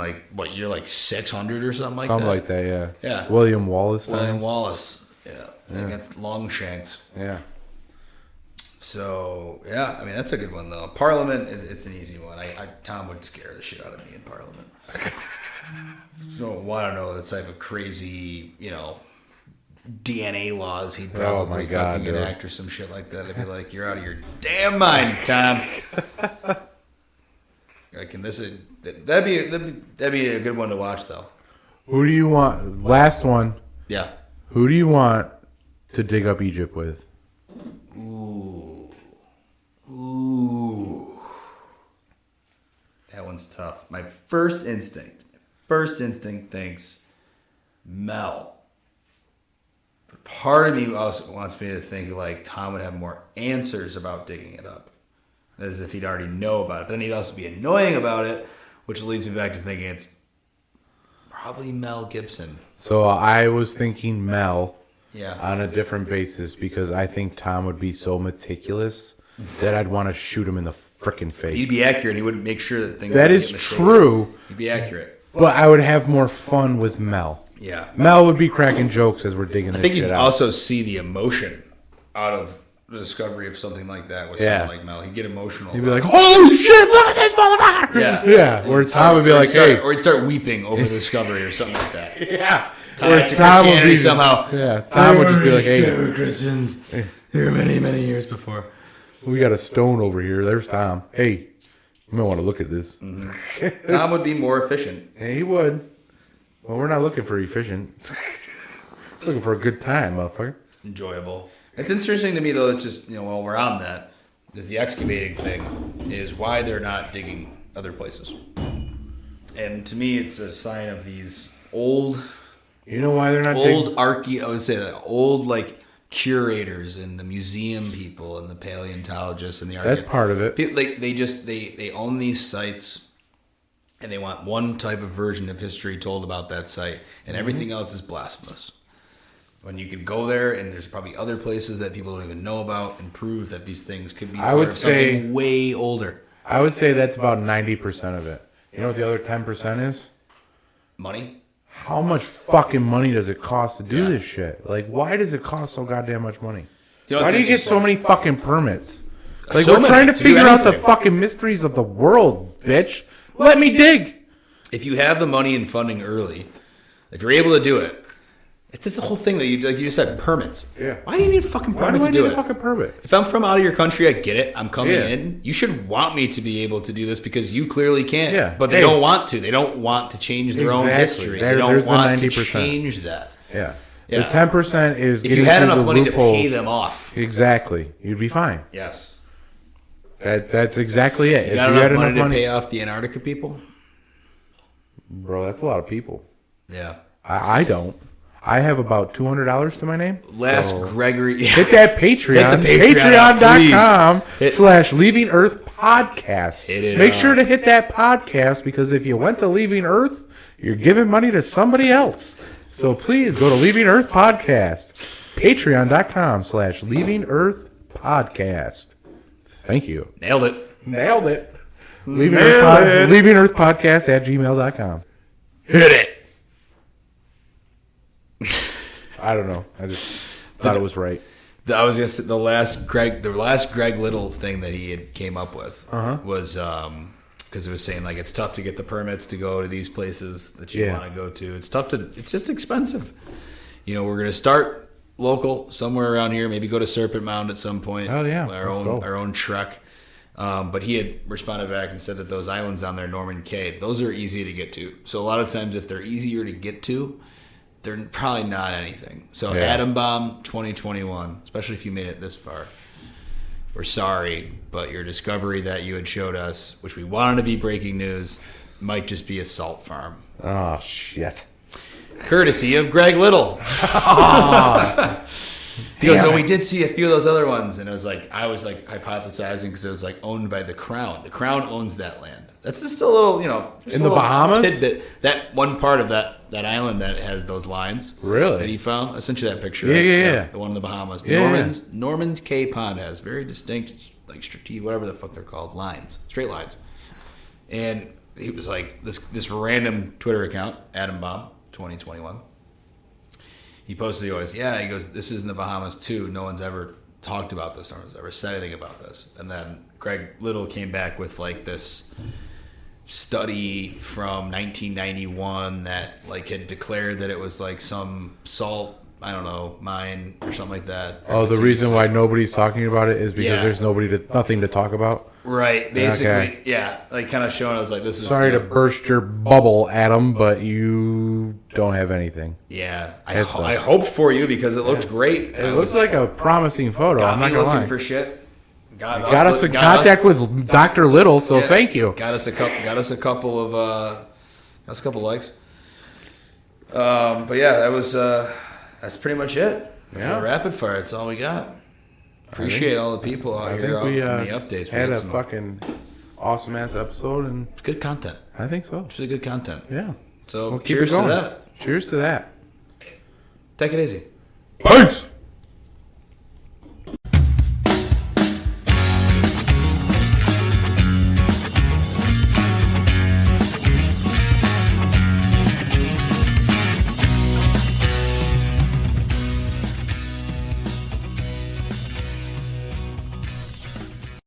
year 600 or something like that? Something like that, yeah. Yeah. William Wallace. Yeah. Against Longshanks. Yeah. So, yeah, I mean, that's a good one, though. Parliament, it's an easy one. Tom would scare the shit out of me in Parliament. Don't want to know the type of crazy, DNA laws he'd probably fucking enact or some shit like that. I'd be like, you're out of your damn mind, Tom. That'd be a good one to watch, though. Who do you want? Last one. Yeah. Who do you want to dig up Egypt with? Ooh. one's tough. My first instinct thinks Mel. But part of me also wants me to think like Tom would have more answers about digging it up, as if he'd already know about it. But then he'd also be annoying about it, which leads me back to thinking it's probably Mel Gibson. So I was thinking Mel Yeah. on a different basis because I think Tom would be so meticulous that I'd want to shoot him in the frickin' face. He'd be accurate. He wouldn't make sure that things. That would is get mistaken. true, He'd be accurate. but I would have more fun with Mel. Yeah. Mel would be cracking jokes as we're digging I this think shit you'd out. also see the emotion out of the discovery of something like that with someone like Mel. He'd get emotional. He'd be like, "Holy shit! Look at this motherfucker!" yeah, Yeah. Where Tom would be like, "Hey," or he'd start weeping over the discovery or something like that. yeah. Tied to Christianity somehow. Yeah. Tom would just be like, "Hey, They were Christians here many years before." we got a stone over here. There's Tom. Hey, you might want to look at this." Tom would be more efficient. Yeah, he would. Well, we're not looking for efficient. We're looking for a good time, motherfucker. Enjoyable. It's interesting to me, though, that just, while we're on that, is the excavating thing, is why they're not digging other places. And to me, it's a sign of these old You know why they're not digging? I would say that old, like, curators and the museum people and the paleontologists and the That's part of it. people, like, they own these sites and they want one type of version of history told about that site, and everything else is blasphemous. When you could go there, and there's probably other places that people don't even know about, and prove that these things could be I would part of something say- way older. I would say that's about 90% of it. You know what the other 10% is? Money? How much fucking money does it cost to do this shit? Like, why does it cost so goddamn much money? know, Why it's do you get so interesting. many fucking permits? Like, So we're trying to many, to do figure out the anything. fucking mysteries of the world, bitch. Let me dig. If you have the money and funding early, if you're able to do it, it's the whole thing that you just said, permits. Yeah. Why do you need a fucking Why permit do I to do need a it? fucking permit? If I'm from out of your country, I get it. I'm coming Yeah. in. You should want me to be able to do this because you clearly can't. Yeah. But they Hey. don't want to. They don't want to change their own Exactly. history. There- They don't there's the want to 90%. change that. Yeah. Yeah. The 10% is If getting you had through enough the money to loopholes. pay them off. Exactly. You'd be fine. Yes. That's exactly it. You If got you enough had money enough to pay money, off the Antarctica people? bro, that's a lot of people. Yeah. I don't. I have about $200 to my name. Last So Gregory. hit that Patreon. Hit the Patreon up, Patreon.com please. / Leaving Earth Podcast. Hit it Make up. sure to hit that podcast because if you went to Leaving Earth, you're giving money to somebody else. So please go to Leaving Earth Podcast. Patreon.com / Leaving Earth Podcast. Thank you. Nailed it. Nailed it. Leaving Earth Podcast @ gmail.com. Hit it. I don't know. I just thought it was right. I was gonna say the last Greg Little thing that he had came up with was because it was saying like it's tough to get the permits to go to these places that you want to go to. It's tough to. It's just expensive. We're gonna start local somewhere around here. Maybe go to Serpent Mound at some point. Oh, yeah. our own trek. But he had responded back and said that those islands down there, Norman Cay, those are easy to get to. So a lot of times, if they're easier to get to, they're probably not anything. So Atom Bomb 2021, especially if you made it this far, we're sorry, but your discovery that you had showed us, which we wanted to be breaking news, might just be a salt farm. Oh, shit. Courtesy of Greg Little. He goes, we did see a few of those other ones, and I was like hypothesizing because it was like owned by the Crown. The Crown owns that land. That's just a little, just In a the little Bahamas? tidbit. That one part of that island that has those lines. Really? That he found. I sent you that picture. Yeah. The one in the Bahamas. Yeah. Norman's Cay Pond has very distinct, like strategic, whatever the fuck they're called, lines, straight lines. And he was like this random Twitter account, Atom Bomb 2021. He posted, he goes, this is in the Bahamas too. No one's ever talked about this. No one's ever said anything about this. And then Greg Little came back with like this study from 1991 that like had declared that it was like some salt, I don't know, mine or something like that. Oh, the reason why nobody's talking about it is because Yeah. there's nothing to talk about. Right, basically, Okay. yeah, like kind of showing us like this is Sorry to burst your bubble, Adam, but you don't have anything. Yeah, It's I hoped for you because it looked great. It looks like a promising photo. got I'm me not gonna looking lie. for shit. got us in contact with Dr. Little, so thank you. Got us a couple of likes. But yeah, that's pretty much it. Yeah. For rapid fire, that's all we got. Appreciate all the people out here on the updates. Had a fucking awesome ass episode, and it's good content. I think so. It's really good content. Yeah. So Well, keep cheers it to going. that. Cheers to that. Take it easy. Peace.